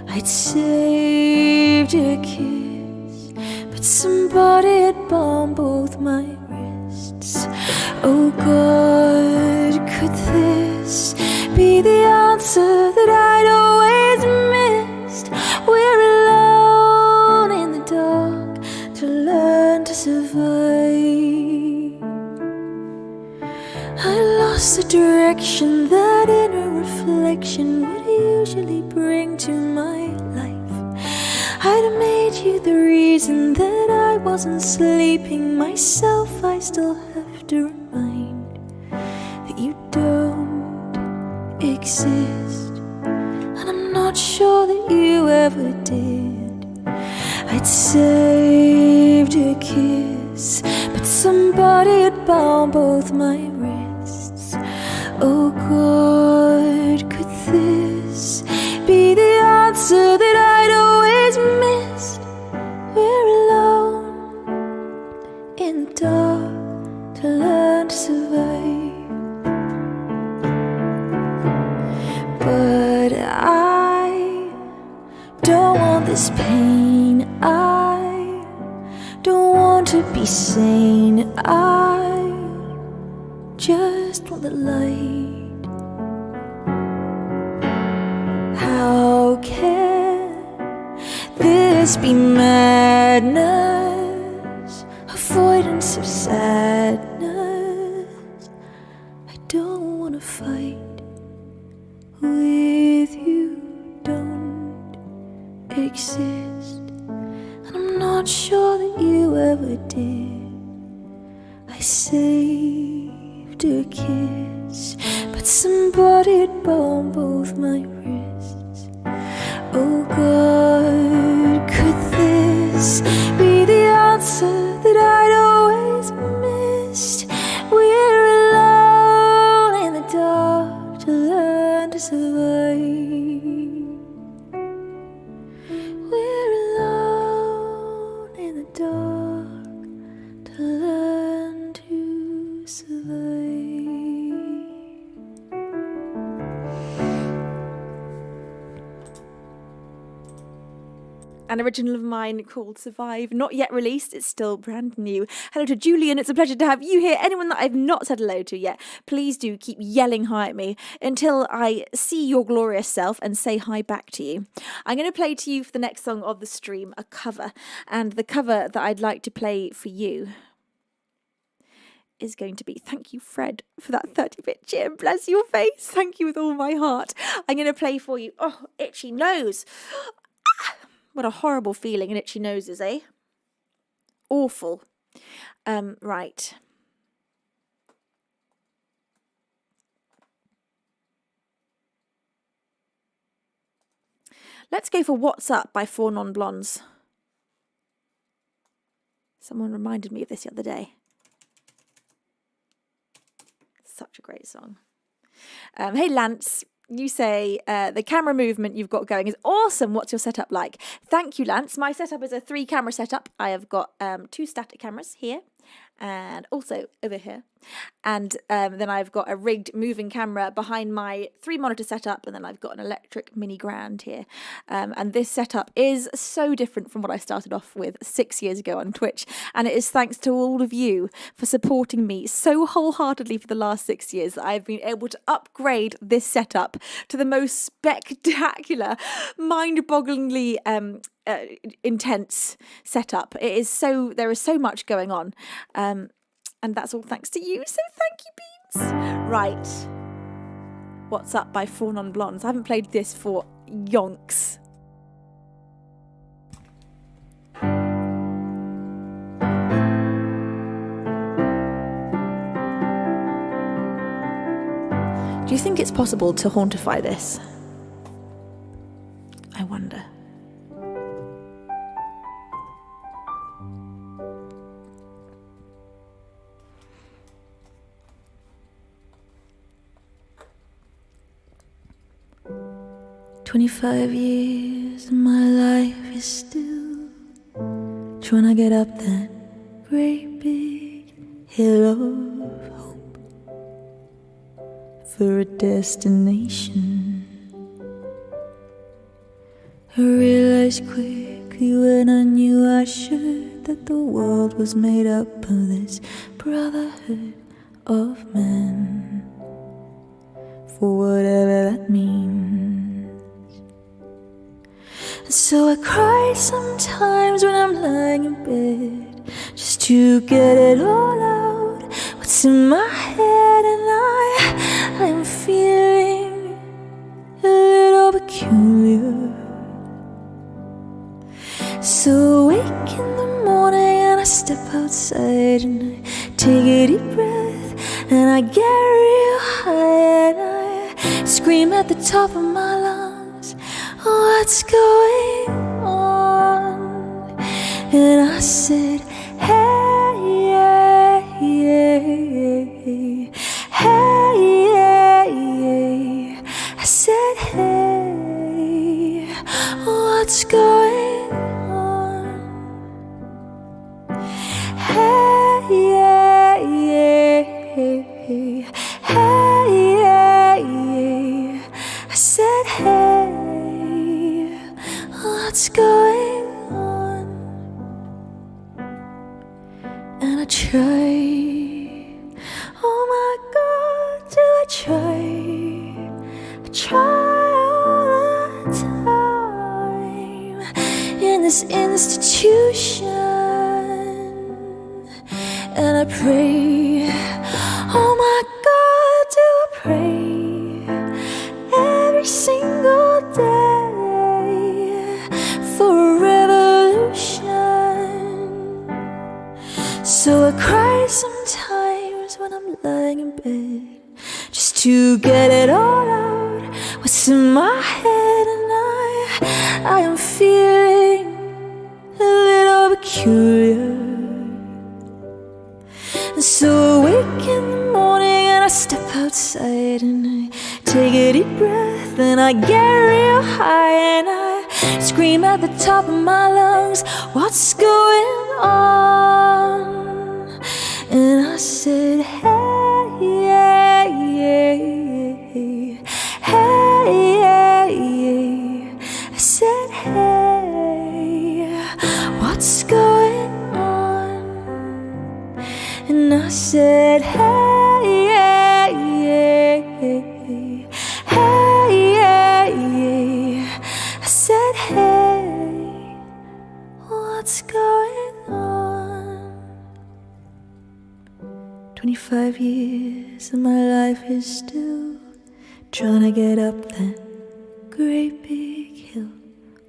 I'd saved a kiss, but somebody had bombed both my wrists. Oh God, could this be the answer that I'd always missed? We're alone in the dark to learn to survive. I lost the direction that inner reflection would usually bring to my life. I'd have made you the reason that I wasn't sleeping. Myself, I still have to remind that you don't exist, and I'm not sure that you ever did. I'd saved a kiss, but somebody had bound both my wrists. Oh God, could this be the answer that I'd always missed? We're alone in the dark to learn to survive. But I don't want this pain, I don't want to be sane, I just want the light. How can this be madness? Avoidance of sadness. I don't want to fight with you, don't exist, and I'm not sure that you ever did. I saved a kiss, but somebody had bound both my wrists. Oh God, could this be the answer that I'd always missed? We're alone in the dark to learn to survive. We're alone in the dark to learn to survive. An original of mine called Survive, not yet released, it's still brand new. Hello to Julian, it's a pleasure to have you here. Anyone that I've not said hello to yet, please do keep yelling hi at me until I see your glorious self and say hi back to you. I'm going to play to you for the next song of the stream, a cover, and the cover that I'd like to play for you is going to be. Thank you, Fred, for that 30-bit cheer. Bless your face. Thank you with all my heart. I'm going to play for you. Oh, itchy nose. What a horrible feeling an itchy nose is, eh? Awful. Right. Let's go for What's Up by 4 Non-Blondes. Someone reminded me of this the other day. Such a great song. Hey, Lance. You say, the camera movement you've got going is awesome. What's your setup like? Thank you, Lance. My setup is a 3-camera setup. I have got 2 static cameras here and also over here. And then I've got a rigged moving camera behind my 3-monitor setup, and then I've got an electric mini grand here. And this setup is so different from what I started off with 6 years ago on Twitch, and it is thanks to all of you for supporting me so wholeheartedly for the last 6 years that I've been able to upgrade this setup to the most spectacular, mind-bogglingly intense setup. It is so, there is so much going on. And that's all thanks to you, so thank you, Beans. Right. What's Up by 4 Non-Blondes. I haven't played this for yonks. Do you think it's possible to hauntify this? I wonder. "25 years of my life is still trying to get up that great big hill of hope for a destination. I realized quickly when I knew I should that the world was made up of this brotherhood of men, for whatever that means. And so I cry sometimes when I'm lying in bed, just to get it all out, what's in my head. And I'm feeling a little peculiar. So awake in the morning and I step outside and I take a deep breath and I get real high and I scream at the top of my lungs, what's going on? And I said, hey, yeah, yeah, hey, yeah, yeah. I said, hey, what's going on? Hey, yeah, yeah, hey, yeah, yeah. I said, hey, what's going on? And I try, oh my God, do I try all the time in this institution. And I pray, oh my God, do I pray every single day for a revolution. So I cry sometimes when I'm lying in bed, just to get it all out, what's in my head. And I am feeling a little peculiar. And so awake in the morning and I step outside and I take a deep breath and I get real high and I scream at the top of my lungs, what's going on? And I said, hey, yeah, yeah, yeah, hey, yeah, yeah. I said, hey, what's going on? And I said, hey, yeah, yeah, hey, yeah, yeah. I said, hey, what's going on? So my life is still trying to get up that great big hill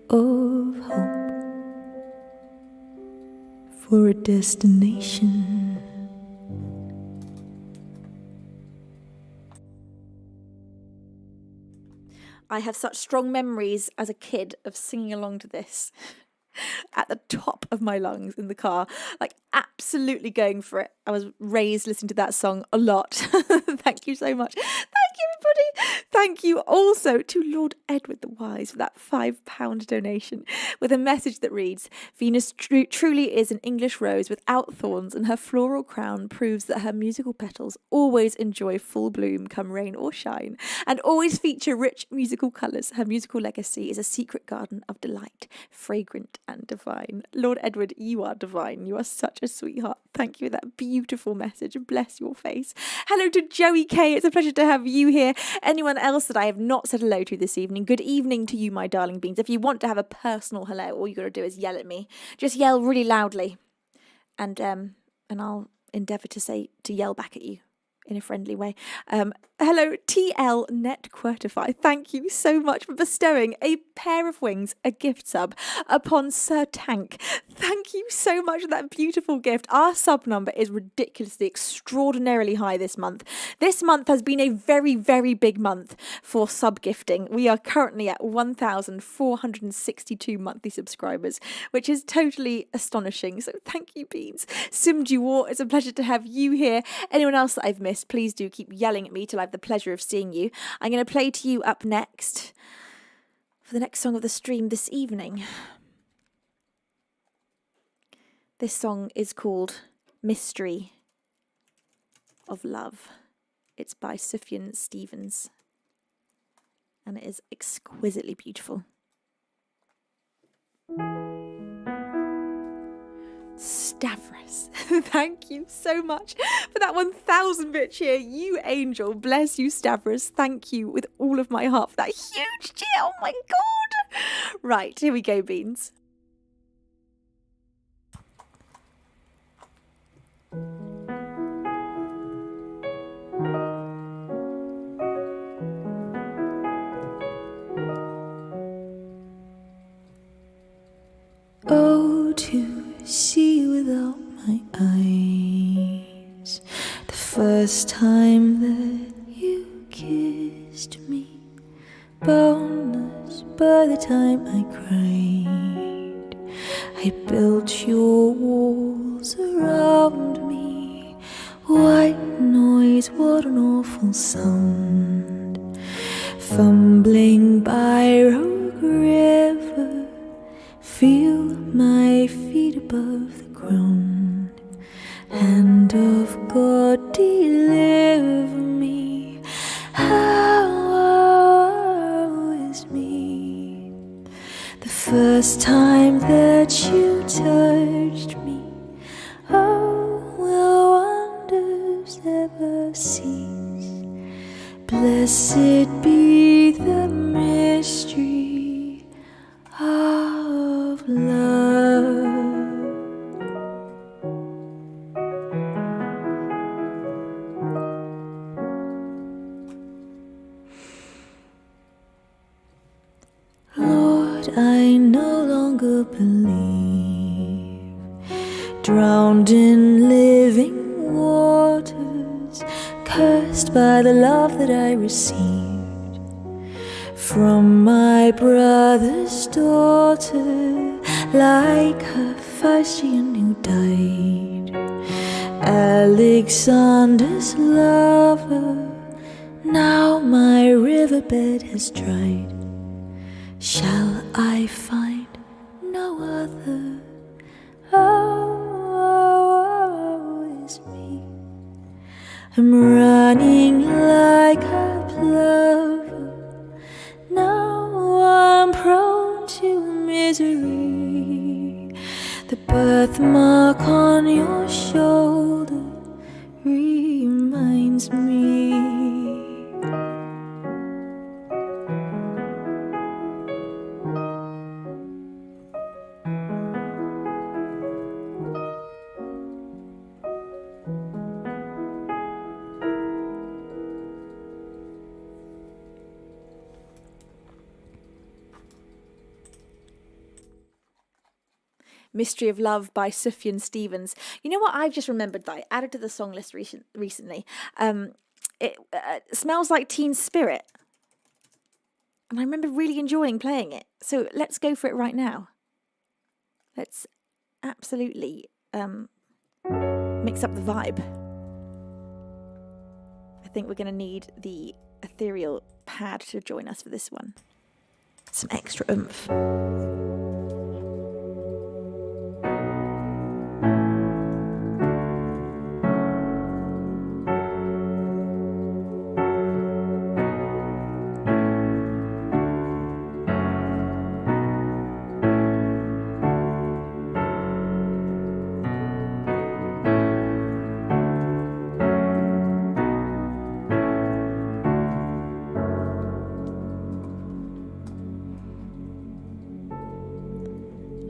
of hope for a destination. I have such strong memories as a kid of singing along to this at the top of my lungs in the car, like absolutely going for it. I was raised listening to that song a lot. Thank you so much. Thank you, everybody. Thank you also to Lord Edward the Wise for that £5 donation with a message that reads, Venus truly is an English rose without thorns, and her floral crown proves that her musical petals always enjoy full bloom come rain or shine, and always feature rich musical colours. Her musical legacy is a secret garden of delight, fragrant and divine. Lord Edward, you are divine. You are such a sweetheart. Thank you for that beautiful message. Bless your face. Hello to Joey K. It's a pleasure to have you here. Anyone else that I have not said hello to this evening, good evening to you, my darling beans. If you want to have a personal hello, all you got to do is yell at me. Just yell really loudly, and I'll endeavour to yell back at you in a friendly way. Hello, TL Net Quertify. Thank you so much for bestowing a pair of wings, a gift sub, upon Sir Tank. Thank you so much for that beautiful gift. Our sub number is ridiculously, extraordinarily high this month. This month has been a very, very big month for sub gifting. We are currently at 1,462 monthly subscribers, which is totally astonishing. So thank you, Beans. Sim Duor, it's a pleasure to have you here. Anyone else that I've missed, please do keep yelling at me till I have the pleasure of seeing you. I'm going to play to you up next for the next song of the stream this evening. This song is called Mystery of Love. It's by Sufjan Stevens, and it is exquisitely beautiful. Stavros, thank you so much for that 1,000-bit cheer, you angel. Bless you, Stavros. Thank you with all of my heart for that huge cheer. Oh my god. Right, here we go, Beans. Oh, to see you without my eyes, the first time that you kissed me, boundless by the time I cried. I built your walls around me. White noise, what an awful sound. Fumbling by Rogue River, feel my feet above the ground. Hand of God, deliver me. How is me? The first time that you touched me, oh, will wonders ever cease? Blessed be the mystery of love. Lord, I no longer believe, drowned in living waters, cursed by the love that I received from my brother's daughter, like her Phaeacian who died, Alexander's lover. Now my riverbed has dried. Shall I find no other? Oh, is me. I'm running like a plover. Now I'm prone to misery. The birthmark on your shoulder reminds me. Mystery of Love by Sufjan Stevens. You know what I've just remembered that I added to the song list recently? It Smells Like Teen Spirit. And I remember really enjoying playing it. So let's go for it right now. Let's absolutely mix up the vibe. I think we're going to need the ethereal pad to join us for this one. Some extra oomph.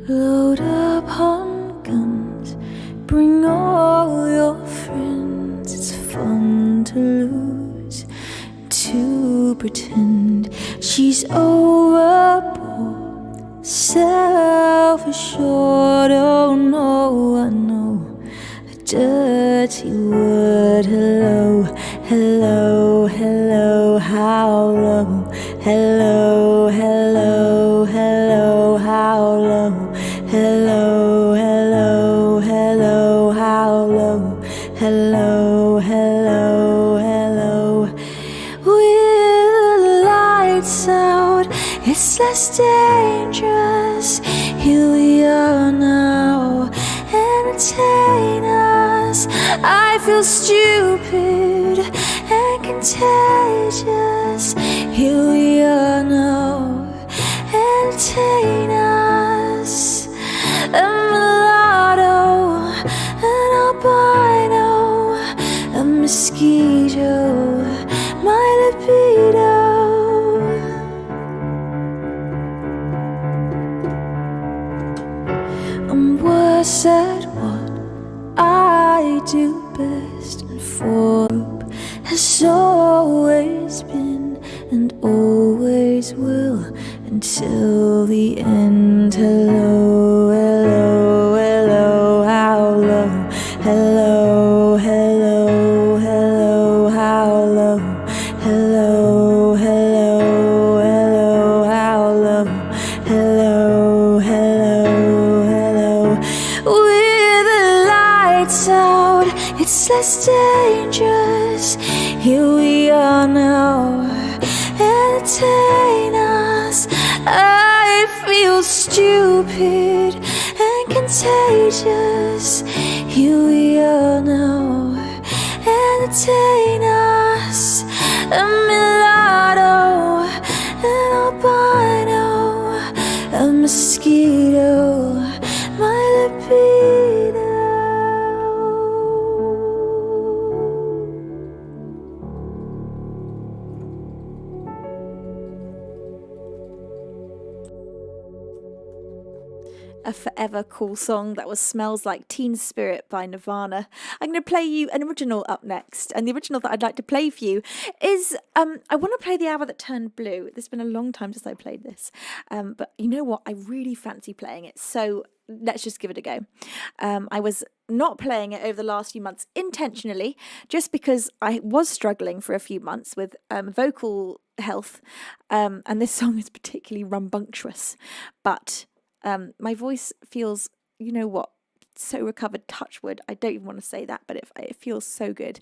Load up on guns, bring all your friends. It's fun to lose, to pretend she's overboard, self-assured. Oh no, I know a dirty word. Hello, hello, hello, how low? Hello, hello, hello, how low? Hello, hello, hello, how low? Hello, hello, hello. With the lights out, it's less dangerous. Here we are now, entertain us. I feel stupid and contagious. Here we are now, entertain us. A mulatto, an albino, a mosquito, my libido. I'm worse at what I do best, and for has always been and always will until the end. Hello, hello, hello, how low? Hello, hello, hello, how low? Hello, hello, hello, how low? Hello, hello, hello. With the lights out, it's less dangerous. Here we are now, entertain us. I feel stupid and contagious. Here we are now, entertain us. A mulatto, an albino, a mosquito, my libido. A forever cool song. That was Smells Like Teen Spirit by Nirvana. I'm going to play you an original up next, and the original that I'd like to play for you is I want to play The Hour That Turned Blue. It's been a long time since I played this, but you know what, I really fancy playing it, so let's just give it a go. I was not playing it over the last few months intentionally, just because I was struggling for a few months with vocal health, and this song is particularly rambunctious, but my voice feels, you know what, so recovered, touch wood. I don't even want to say that, but it feels so good.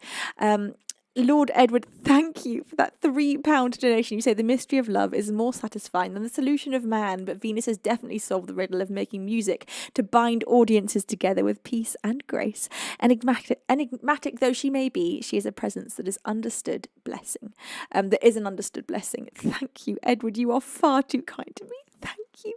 Lord Edward, thank you for that £3 donation. You say the mystery of love is more satisfying than the solution of man, but Venus has definitely solved the riddle of making music to bind audiences together with peace and grace. Enigmatic though she may be, she is a presence that is understood blessing. That is an understood blessing. Thank you, Edward. You are far too kind to me. Thank you.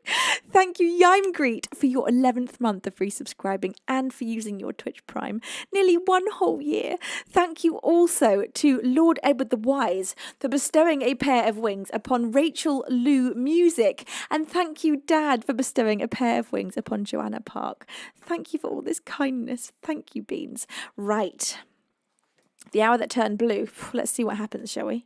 Thank you, Yimegreet, for your 11th month of free subscribing and for using your Twitch Prime. Nearly 1 whole year. Thank you also to Lord Edward the Wise for bestowing a pair of wings upon Rachel Lou Music. And thank you, Dad, for bestowing a pair of wings upon Joanna Park. Thank you for all this kindness. Thank you, Beans. Right. The Hour That Turned Blue. Let's see what happens, shall we?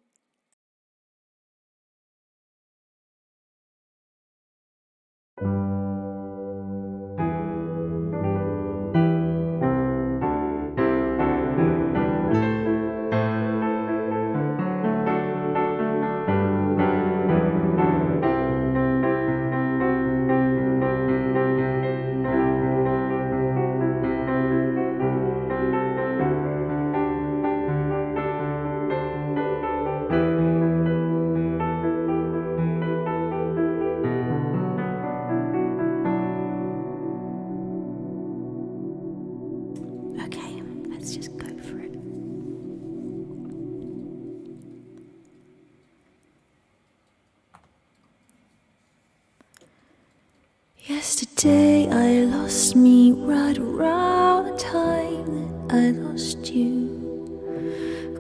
Yesterday I lost me right around the time that I lost you.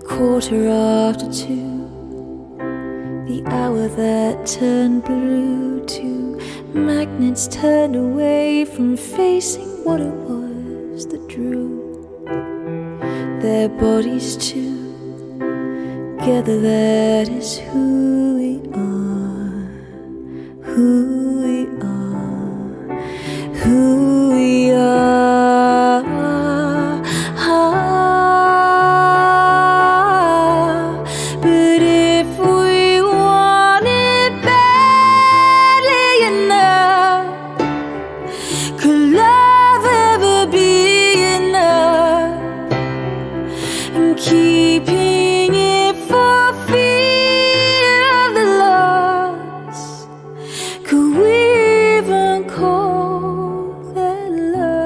2:15, the hour that turned blue. Two magnets turned away from facing what it was that drew their bodies together. That is who we are, who we are, who we are. But if we want it badly enough, could love ever be enough? And keeping it for fear of the loss, could we even call that love?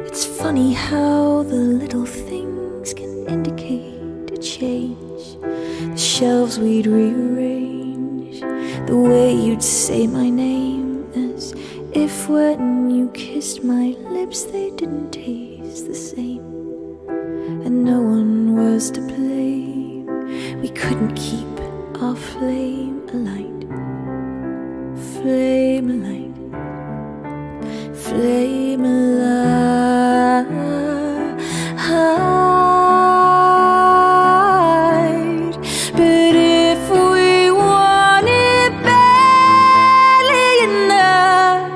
It's funny how the little things can indicate a change. The shelves we'd rearrange, the way you'd say my name, as if when you kissed my lips they didn't taste the same. And no one was to blame, we couldn't keep our flame alight, flame alight, flame alight. But if we want it badly enough,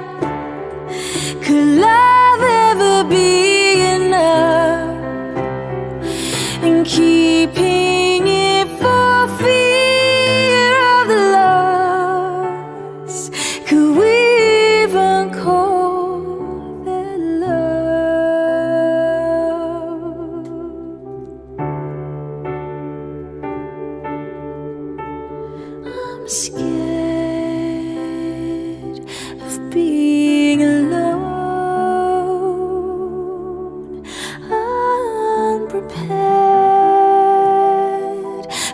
could love ever be enough? And keeping it for fear of the loss, could we even call that love? I'm scared of being alone, unprepared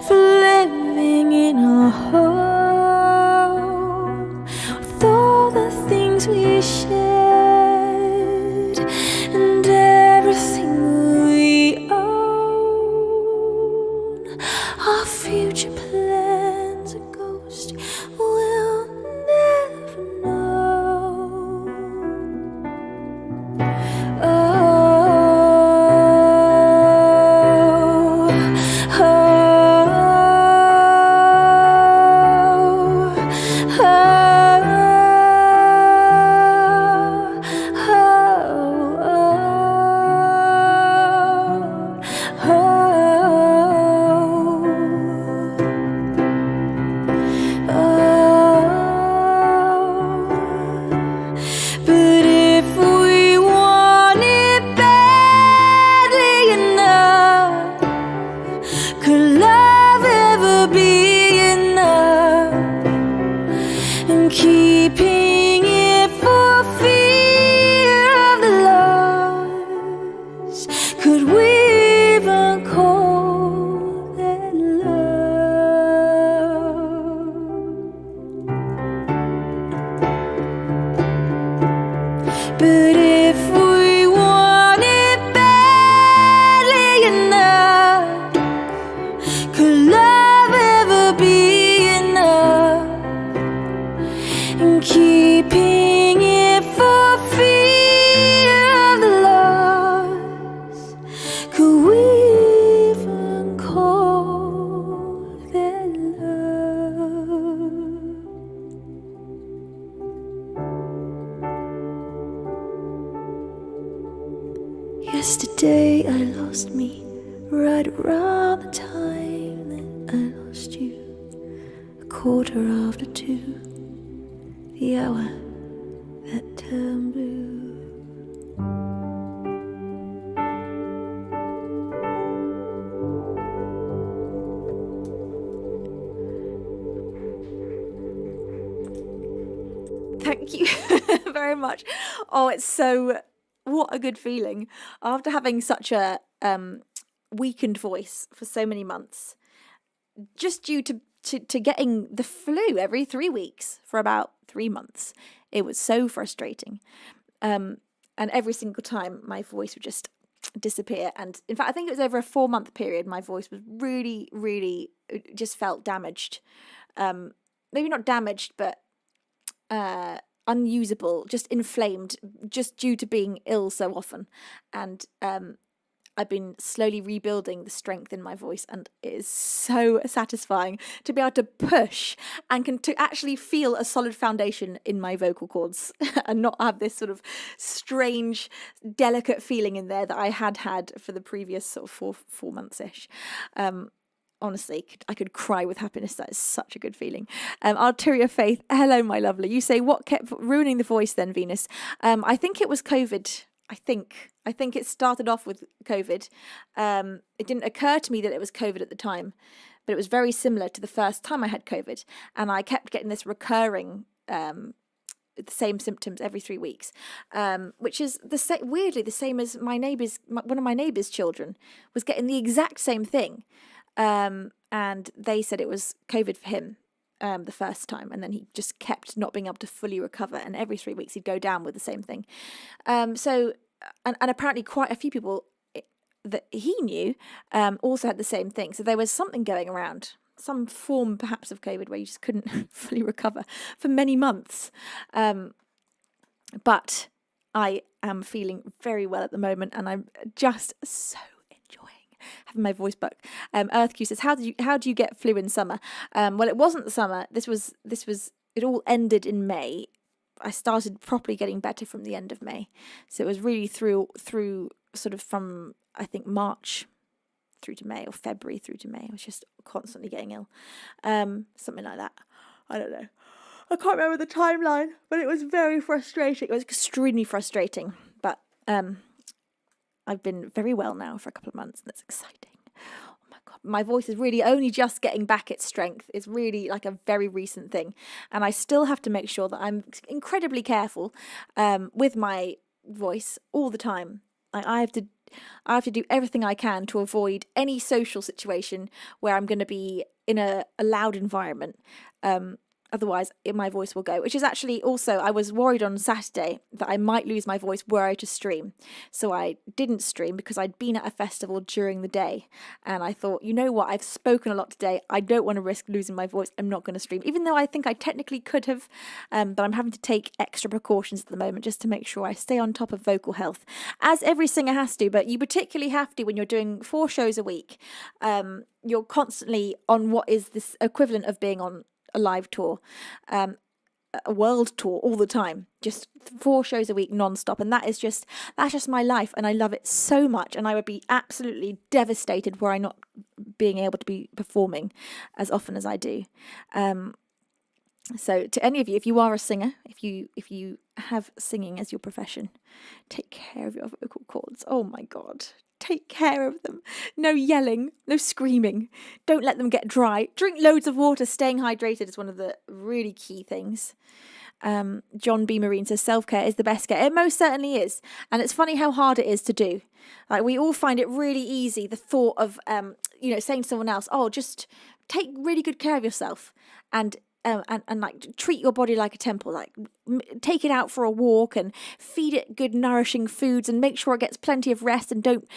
for living in a home with all the things we shared and everything we own. Our future plans, a ghost will never know. Oh, oh, but if we want it badly enough, could love ever be enough? And keeping it for fear of the loss, could we even call that love? But if we want it badly enough, could love ever be enough? And keeping it for fear of the loss, could we even call that love? Yesterday I lost me right around the time that I lost you. 2:15, the hour that turned blue. Thank you very much. Oh, it's so, what a good feeling after having such a weakened voice for so many months, just due to getting the flu every 3 weeks for about 3 months. It was so frustrating. And every single time my voice would just disappear. And in fact, I think it was over a 4-month period, my voice was really, really just felt damaged. Maybe not damaged, but unusable, just inflamed, just due to being ill so often. And I've been slowly rebuilding the strength in my voice, and it is so satisfying to be able to push and to actually feel a solid foundation in my vocal cords and not have this sort of strange, delicate feeling in there that I had for the previous sort of four months-ish. Honestly, I could cry with happiness. That is such a good feeling. Arteria Faith, hello, my lovely. You say, what kept ruining the voice then, Venus? I think it was COVID. I think it started off with COVID. It didn't occur to me that it was COVID at the time, but it was very similar to the first time I had COVID. And I kept getting this recurring, the same symptoms every 3 weeks, which is weirdly the same as one of my neighbour's children was getting the exact same thing. And they said it was COVID for him the first time, and then he just kept not being able to fully recover, and every 3 weeks he'd go down with the same thing. So apparently quite a few people that he knew also had the same thing. So there was something going around, some form perhaps of COVID where you just couldn't fully recover for many months. But I am feeling very well at the moment, and I'm just so enjoying having my voice back. Earthq says, how do you get flu in summer? Well, it wasn't the summer. This was it all ended in May. I started properly getting better from the end of May. So it was really through sort of from, I think, March through to May, or February through to May. I was just constantly getting ill. Something like that. I don't know. I can't remember the timeline, but it was very frustrating. It was extremely frustrating. But I've been very well now for a couple of months, and that's exciting. Oh my God. My voice is really only just getting back its strength. It's really like a very recent thing. And I still have to make sure that I'm incredibly careful with my voice all the time. I have to do everything I can to avoid any social situation where I'm going to be in a loud environment. Otherwise, my voice will go, which is actually also, I was worried on Saturday that I might lose my voice were I to stream. So I didn't stream because I'd been at a festival during the day. And I thought, you know what, I've spoken a lot today. I don't want to risk losing my voice. I'm not going to stream, even though I think I technically could have. But I'm having to take extra precautions at the moment just to make sure I stay on top of vocal health, as every singer has to. But you particularly have to when you're doing 4 shows a week. You're constantly on what is this equivalent of being on a live tour, a world tour all the time, just 4 shows a week non-stop, and that's just my life, and I love it so much. And I would be absolutely devastated were I not being able to be performing as often as I do. So to any of you, if you are a singer, if you have singing as your profession, take care of your vocal cords. Oh my God, take care of them. No yelling, no screaming. Don't let them get dry. Drink loads of water. Staying hydrated is one of the really key things. John B. Marine says self-care is the best care. It most certainly is. And it's funny how hard it is to do. Like, we all find it really easy, the thought of, saying to someone else, oh, just take really good care of yourself. And like treat your body like a temple, like take it out for a walk and feed it good nourishing foods and make sure it gets plenty of rest, and don't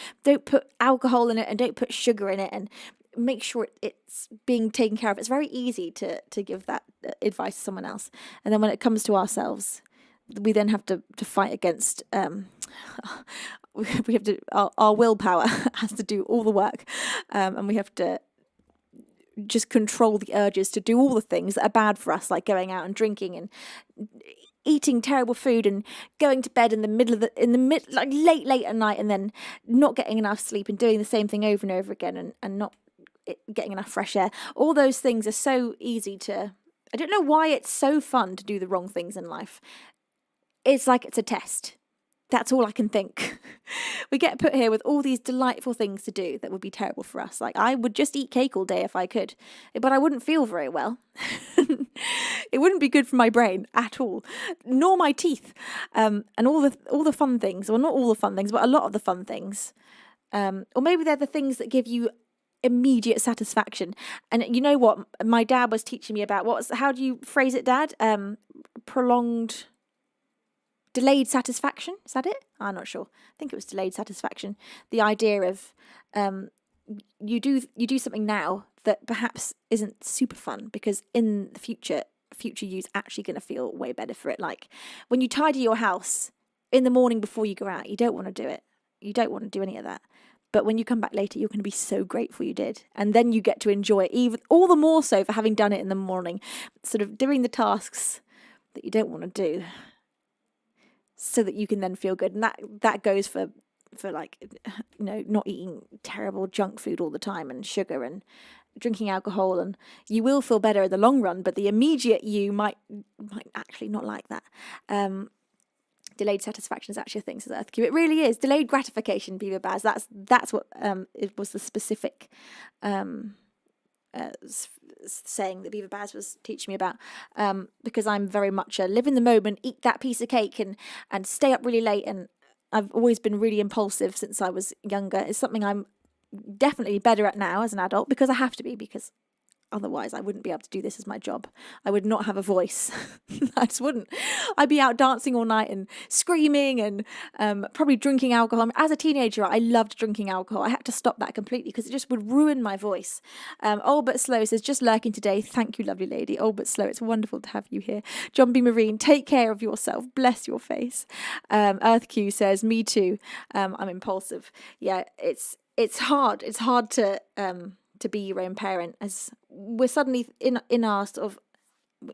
put alcohol in it and don't put sugar in it, and make sure it's being taken care of. It's very easy to give that advice to someone else. And then when it comes to ourselves, we then have to fight against we have to our willpower has to do all the work, and we have to just control the urges to do all the things that are bad for us, like going out and drinking and eating terrible food and going to bed in the middle like late at night, and then not getting enough sleep and doing the same thing over and over again, and not getting enough fresh air. All those things are so easy to. I don't know why it's so fun to do the wrong things in life. It's like it's a test. That's all I can think. We get put here with all these delightful things to do that would be terrible for us. Like, I would just eat cake all day if I could, but I wouldn't feel very well. It wouldn't be good for my brain at all, nor my teeth. And all the fun things, well, not all the fun things, but a lot of the fun things Or maybe they're the things that give you immediate satisfaction. And you know what my dad was teaching me about? How do you phrase it, Dad? Prolonged, delayed satisfaction. Is that it? I'm not sure. I think it was delayed satisfaction. The idea of you do something now that perhaps isn't super fun, because in the future you's actually going to feel way better for it. Like when you tidy your house in the morning before you go out, you don't want to do it. You don't want to do any of that. But when you come back later, you're going to be so grateful you did. And then you get to enjoy it even all the more so for having done it in the morning, sort of doing the tasks that you don't want to do so that you can then feel good. And that goes for like, you know, not eating terrible junk food all the time and sugar and drinking alcohol. And you will feel better in the long run, but the immediate you might actually not like that. Delayed satisfaction is actually a thing, says Earth Q. It really is. Delayed gratification, Beaver Baz. That's what it was, the specific saying that Beaver Baz was teaching me about. Because I'm very much a live in the moment, eat that piece of cake and stay up really late. And I've always been really impulsive since I was younger. It's something I'm definitely better at now as an adult, because I have to be, because otherwise I wouldn't be able to do this as my job. I would not have a voice. I just wouldn't. I'd be out dancing all night and screaming and probably drinking alcohol. As a teenager, I loved drinking alcohol. I had to stop that completely because it just would ruin my voice. Old But Slow says, just lurking today. Thank you, lovely lady. Old But Slow, it's wonderful to have you here. John B. Marine, take care of yourself. Bless your face. Earth Q says, me too. I'm impulsive. Yeah, it's hard. It's hard to be your own parent, as we're suddenly in our sort of,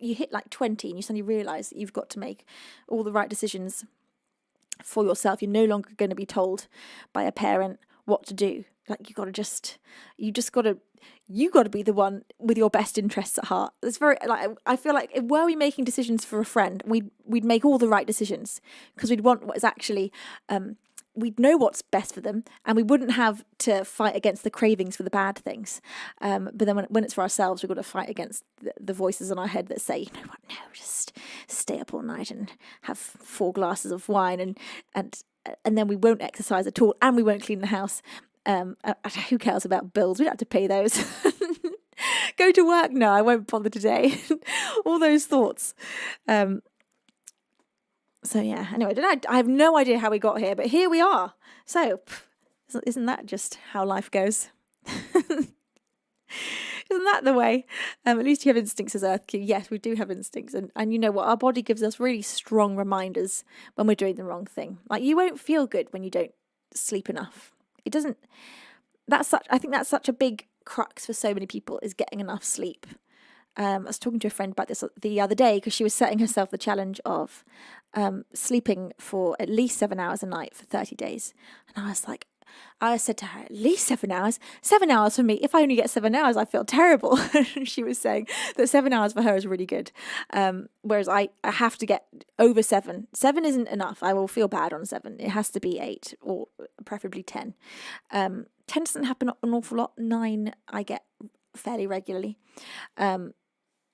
you hit like 20 and you suddenly realise that you've got to make all the right decisions for yourself. You're no longer going to be told by a parent what to do. Like you got to be the one with your best interests at heart. It's very, like, I feel like if were we making decisions for a friend, we'd make all the right decisions, because we'd want what is actually we'd know what's best for them, and we wouldn't have to fight against the cravings for the bad things. But then when it's for ourselves, we've got to fight against the voices in our head that say, you know what, no, just stay up all night and have 4 glasses of wine, and then we won't exercise at all, and we won't clean the house. Who cares about bills? We don't have to pay those. Go to work? No, I won't bother today. All those thoughts. So yeah, anyway, I have no idea how we got here, but here we are. So, isn't that just how life goes? Isn't that the way? At least you have instincts, as Earth Q. Yes, we do have instincts. And you know what? Our body gives us really strong reminders when we're doing the wrong thing. Like, you won't feel good when you don't sleep enough. It doesn't... I think that's such a big crux for so many people, is getting enough sleep. I was talking to a friend about this the other day, because she was setting herself the challenge of sleeping for at least 7 hours a night for 30 days. And I said to her, at least 7 hours? 7 hours for me. If I only get 7 hours, I feel terrible. She was saying that 7 hours for her is really good. Whereas I have to get over 7. 7 isn't enough. I will feel bad on 7. It has to be 8, or preferably 10. 10 doesn't happen an awful lot. 9 I get fairly regularly.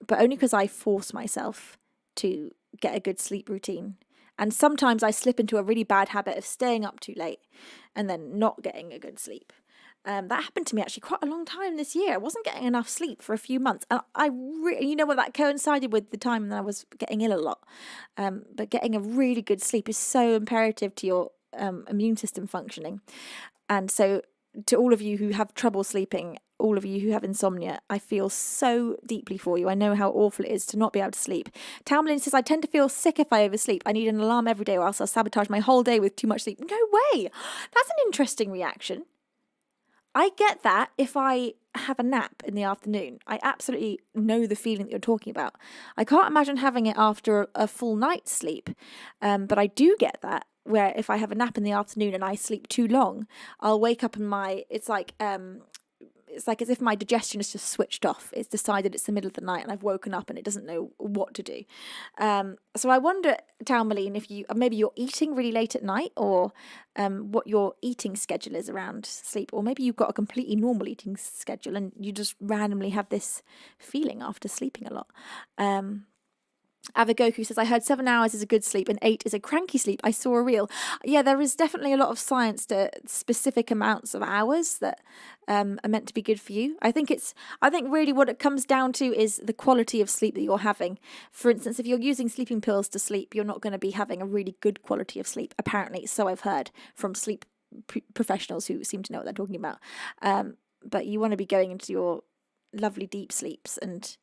But only because I force myself to get a good sleep routine. And sometimes I slip into a really bad habit of staying up too late and then not getting a good sleep. That happened to me actually quite a long time this year. I wasn't getting enough sleep for a few months. And you know what, that coincided with the time that I was getting ill a lot. But getting a really good sleep is so imperative to your immune system functioning. And so to all of you who have trouble sleeping, all of you who have insomnia, I feel so deeply for you. I know how awful it is to not be able to sleep. Talmalin says, I tend to feel sick if I oversleep. I need an alarm every day, or else I'll sabotage my whole day with too much sleep. No way. That's an interesting reaction. I get that if I have a nap in the afternoon. I absolutely know the feeling that you're talking about. I can't imagine having it after a full night's sleep. But I do get that, where if I have a nap in the afternoon and I sleep too long, I'll wake up and it's like as if my digestion is just switched off. It's decided it's the middle of the night and I've woken up and it doesn't know what to do. So I wonder, Talmalene, if maybe you're eating really late at night, or what your eating schedule is around sleep, or maybe you've got a completely normal eating schedule and you just randomly have this feeling after sleeping a lot. Avagoku says, I heard 7 hours is a good sleep and 8 is a cranky sleep. I saw a reel. Yeah, there is definitely a lot of science to specific amounts of hours that are meant to be good for you. I think really what it comes down to is the quality of sleep that you're having. For instance, if you're using sleeping pills to sleep, you're not going to be having a really good quality of sleep, apparently. So I've heard from sleep professionals who seem to know what they're talking about. But you want to be going into your lovely deep sleeps, and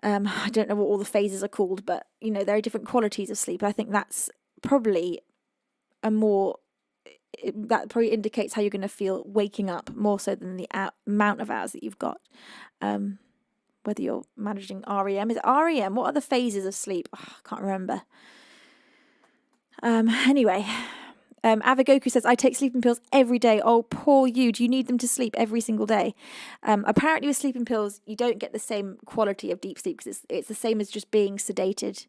I don't know what all the phases are called, but there are different qualities of sleep. I think that's probably that probably indicates how you're going to feel waking up more so than the amount of hours that you've got. Whether you're managing REM. Is it REM? What are the phases of sleep? I can't remember. Anyway, Avagoku says, I take sleeping pills every day. Oh, poor you. Do you need them to sleep every single day? Apparently with sleeping pills, you don't get the same quality of deep sleep because it's the same as just being sedated.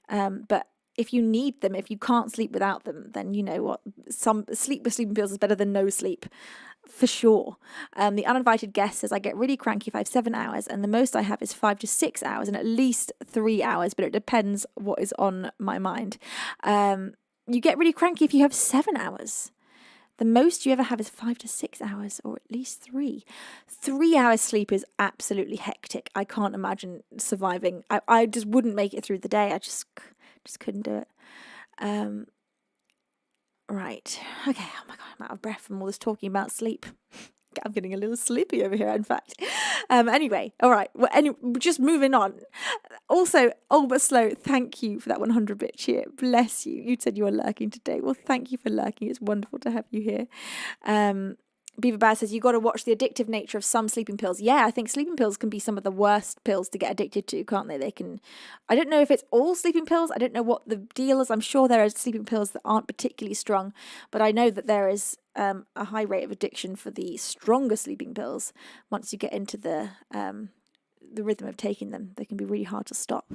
But if you need them, if you can't sleep without them, then you know what? Some sleep with sleeping pills is better than no sleep, for sure. The uninvited guest says, I get really cranky if I have 7 hours, and the most I have is 5 to 6 hours, and at least 3 hours, but it depends what is on my mind. You get really cranky if you have 7 hours. The most you ever have is 5 to 6 hours, or at least 3. 3 hours sleep is absolutely hectic. I can't imagine surviving. I just wouldn't make it through the day. I just couldn't do it. Right. Okay. Oh my God, I'm out of breath from all this talking about sleep. I'm getting a little sleepy over here, in fact. Anyway, all right. Well, just moving on. Also, Old But Slow, thank you for that 100-bit cheer. Bless you. You said you were lurking today. Well, thank you for lurking. It's wonderful to have you here. Beaver Bear says, you got to watch the addictive nature of some sleeping pills. Yeah, I think sleeping pills can be some of the worst pills to get addicted to, can't they? I don't know if it's all sleeping pills. I don't know what the deal is. I'm sure there are sleeping pills that aren't particularly strong, but I know that there is a high rate of addiction for the stronger sleeping pills. Once you get into the rhythm of taking them, they can be really hard to stop.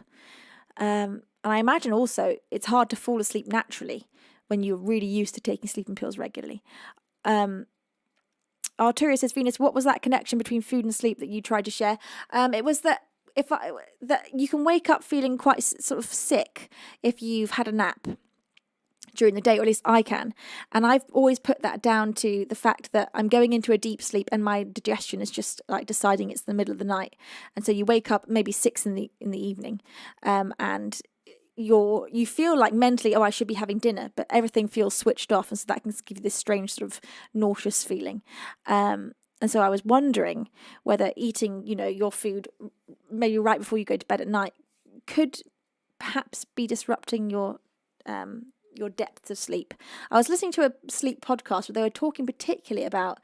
And I imagine also it's hard to fall asleep naturally when you're really used to taking sleeping pills regularly. Arturia says, Venus, what was that connection between food and sleep that you tried to share? It was that that you can wake up feeling quite sort of sick if you've had a nap during the day, or at least I can. And I've always put that down to the fact that I'm going into a deep sleep and my digestion is just like deciding it's the middle of the night. And so you wake up maybe 6 in the evening, and you feel like mentally, I should be having dinner, but everything feels switched off, and so that can give you this strange sort of nauseous feeling. And so I was wondering whether eating, your food maybe right before you go to bed at night could perhaps be disrupting your depth of sleep. I was listening to a sleep podcast where they were talking particularly about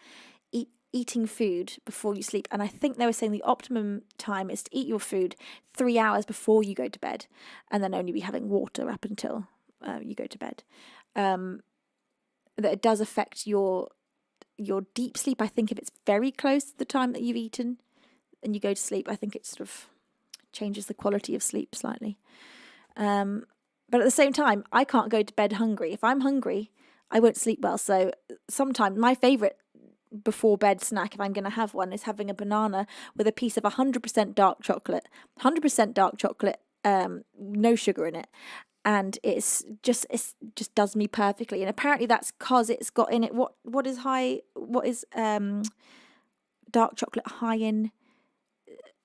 eating food before you sleep, and I think they were saying the optimum time is to eat your food 3 hours before you go to bed, and then only be having water up until you go to bed. That it does affect your deep sleep. I think if it's very close to the time that you've eaten and you go to sleep, I think it sort of changes the quality of sleep slightly. But at the same time, I can't go to bed hungry. If I'm hungry, I won't sleep well. So sometimes my favourite before bed snack, if I'm going to have one, is having a banana with a piece of 100% dark chocolate. 100% dark chocolate, no sugar in it. And it just does me perfectly. And apparently that's because it's got in it what is dark chocolate high in?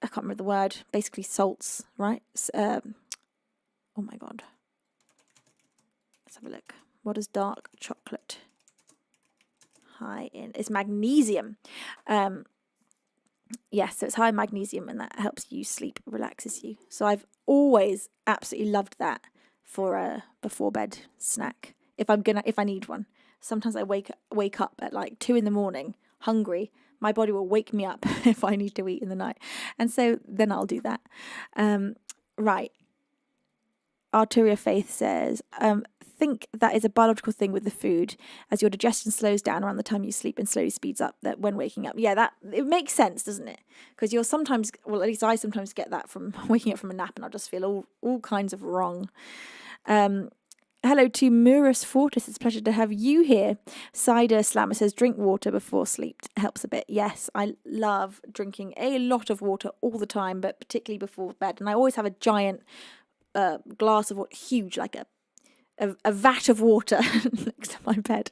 I can't remember the word. Basically salts, right? Oh my God. Let's have a look. What is dark chocolate high in? It's magnesium. Yes, so it's high in magnesium, and that helps you sleep, relaxes you. So I've always absolutely loved that for a before bed snack. If I need one. Sometimes I wake up at like 2 a.m, hungry. My body will wake me up if I need to eat in the night, and so then I'll do that. Right. Arturia Faith says, think that is a biological thing with the food, as your digestion slows down around the time you sleep and slowly speeds up that when waking up. Yeah, that it makes sense, doesn't it? Because you're sometimes, well, at least I sometimes get that from waking up from a nap, and I'll just feel all kinds of wrong. Hello to Murus Fortis. It's a pleasure to have you here. Cider Slammer says, drink water before sleep. It helps a bit. Yes, I love drinking a lot of water all the time, but particularly before bed. And I always have a giant a glass of water, huge, like a vat of water next to my bed,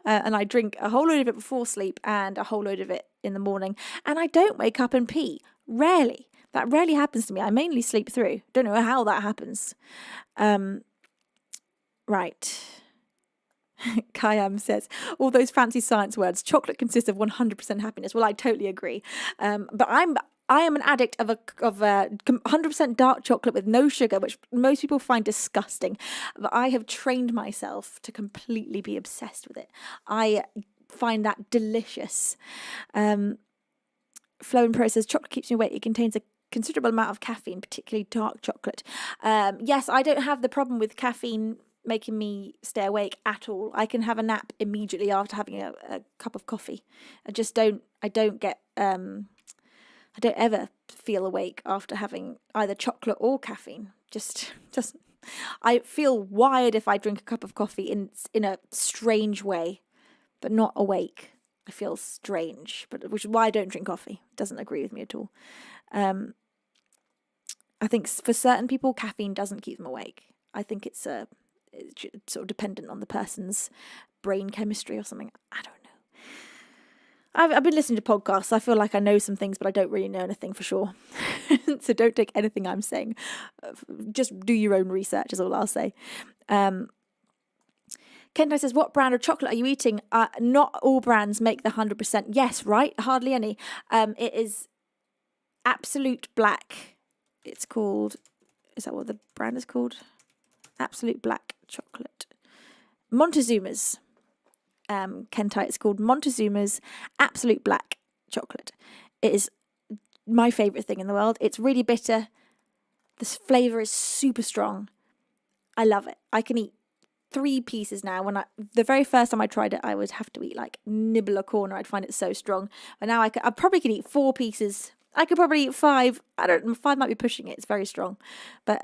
and I drink a whole load of it before sleep and a whole load of it in the morning, and I don't wake up and pee. Rarely. That rarely happens to me. I mainly sleep through. Don't know how that happens. Right. Kayam says, all those fancy science words, chocolate consists of 100% happiness. Well, I totally agree. But I am an addict of 100% dark chocolate with no sugar, which most people find disgusting. But I have trained myself to completely be obsessed with it. I find that delicious. Flo in Pro says, chocolate keeps me awake. It contains a considerable amount of caffeine, particularly dark chocolate. Yes, I don't have the problem with caffeine making me stay awake at all. I can have a nap immediately after having a cup of coffee. I don't ever feel awake after having either chocolate or caffeine. Just I feel wired if I drink a cup of coffee in a strange way, but not awake. I feel strange, which is why I don't drink coffee. It doesn't agree with me at all. I think for certain people, caffeine doesn't keep them awake. I think it's sort of dependent on the person's brain chemistry or something. I don't know. I've been listening to podcasts. I feel like I know some things, but I don't really know anything for sure. So don't take anything I'm saying. Just do your own research is all I'll say. Kento says, what brand of chocolate are you eating? Not all brands make the 100%. Yes, right? Hardly any. It is Absolute Black. It's called, is that what the brand is called? Absolute Black chocolate. Montezuma's. Kento, it's called Montezuma's Absolute Black chocolate. It is my favourite thing in the world. It's really bitter. The flavour is super strong. I love it. I can eat 3 pieces now. The very first time I tried it, I would have to eat like nibble a corner. I'd find it so strong. But now I probably could eat 4 pieces. I could probably eat 5. I don't know, 5 might be pushing it. It's very strong. But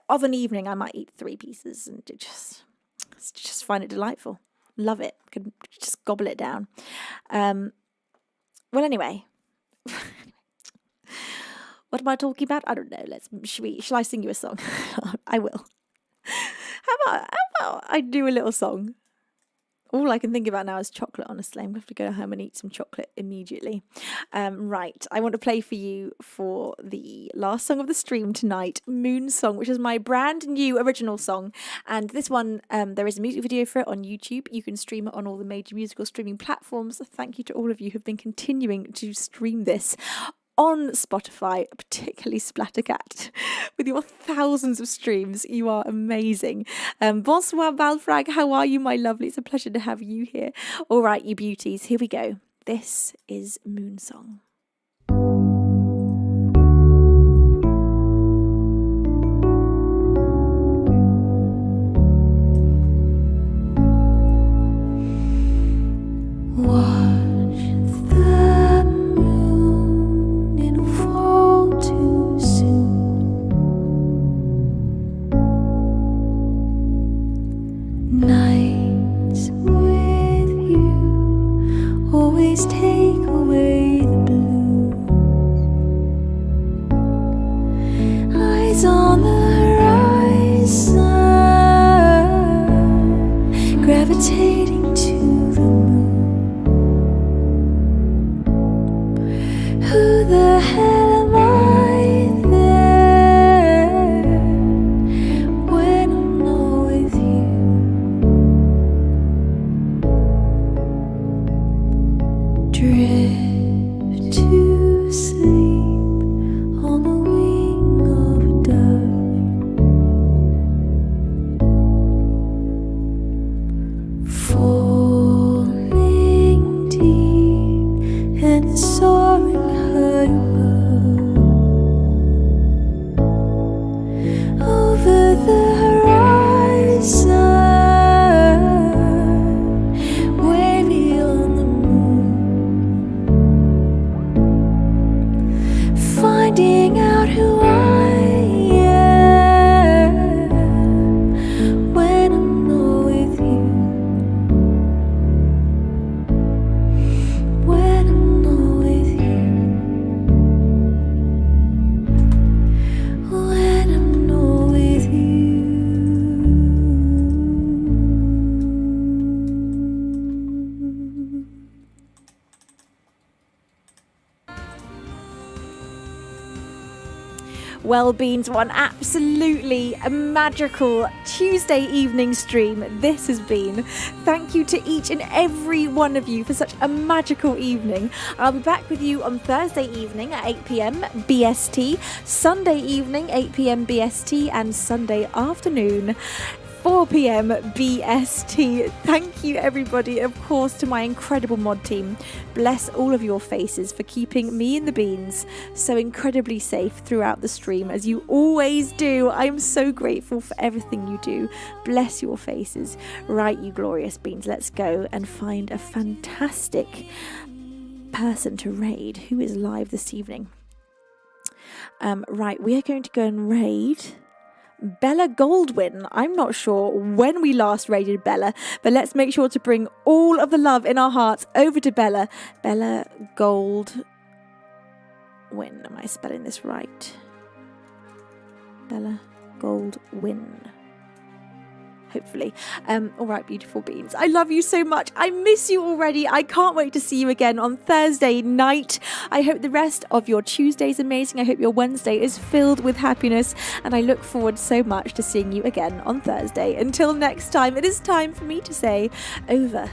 of an evening, I might eat 3 pieces and just find it delightful. Love it. Could just gobble it down. Well, anyway. What am I talking about? I don't know. Shall I sing you a song? I will. How about I do a little song? All I can think about now is chocolate, honestly. I'm going to have to go home and eat some chocolate immediately. Right, I want to play for you for the last song of the stream tonight, Moon Song, which is my brand new original song. And this one, there is a music video for it on YouTube. You can stream it on all the major musical streaming platforms. Thank you to all of you who've been continuing to stream this on Spotify, particularly Splattercat, with your thousands of streams. You are amazing. Bonsoir, Balfrag. How are you, my lovely? It's a pleasure to have you here. All right, you beauties, here we go. This is Moon Song. Take away the blues. Eyes on the horizon, gravitating to the moon. Who the hell am I there when I'm not with you? Well, Beans, what an absolutely magical Tuesday evening stream this has been. Thank you to each and every one of you for such a magical evening. I'll be back with you on Thursday evening at 8 p.m. BST, Sunday evening 8 p.m. BST, and Sunday afternoon 4 p.m. BST. Thank you, everybody, of course, to my incredible mod team. Bless all of your faces for keeping me and the Beans so incredibly safe throughout the stream, as you always do. I am so grateful for everything you do. Bless your faces. Right, you glorious Beans, let's go and find a fantastic person to raid. Who is live this evening? Right, we are going to go and raid Bella Goldwyn. I'm not sure when we last raided Bella, but let's make sure to bring all of the love in our hearts over to Bella. Bella Goldwyn. Am I spelling this right? Bella Goldwyn. Hopefully. All right, beautiful Beans. I love you so much. I miss you already. I can't wait to see you again on Thursday night. I hope the rest of your Tuesday is amazing. I hope your Wednesday is filled with happiness. And I look forward so much to seeing you again on Thursday. Until next time, it is time for me to say over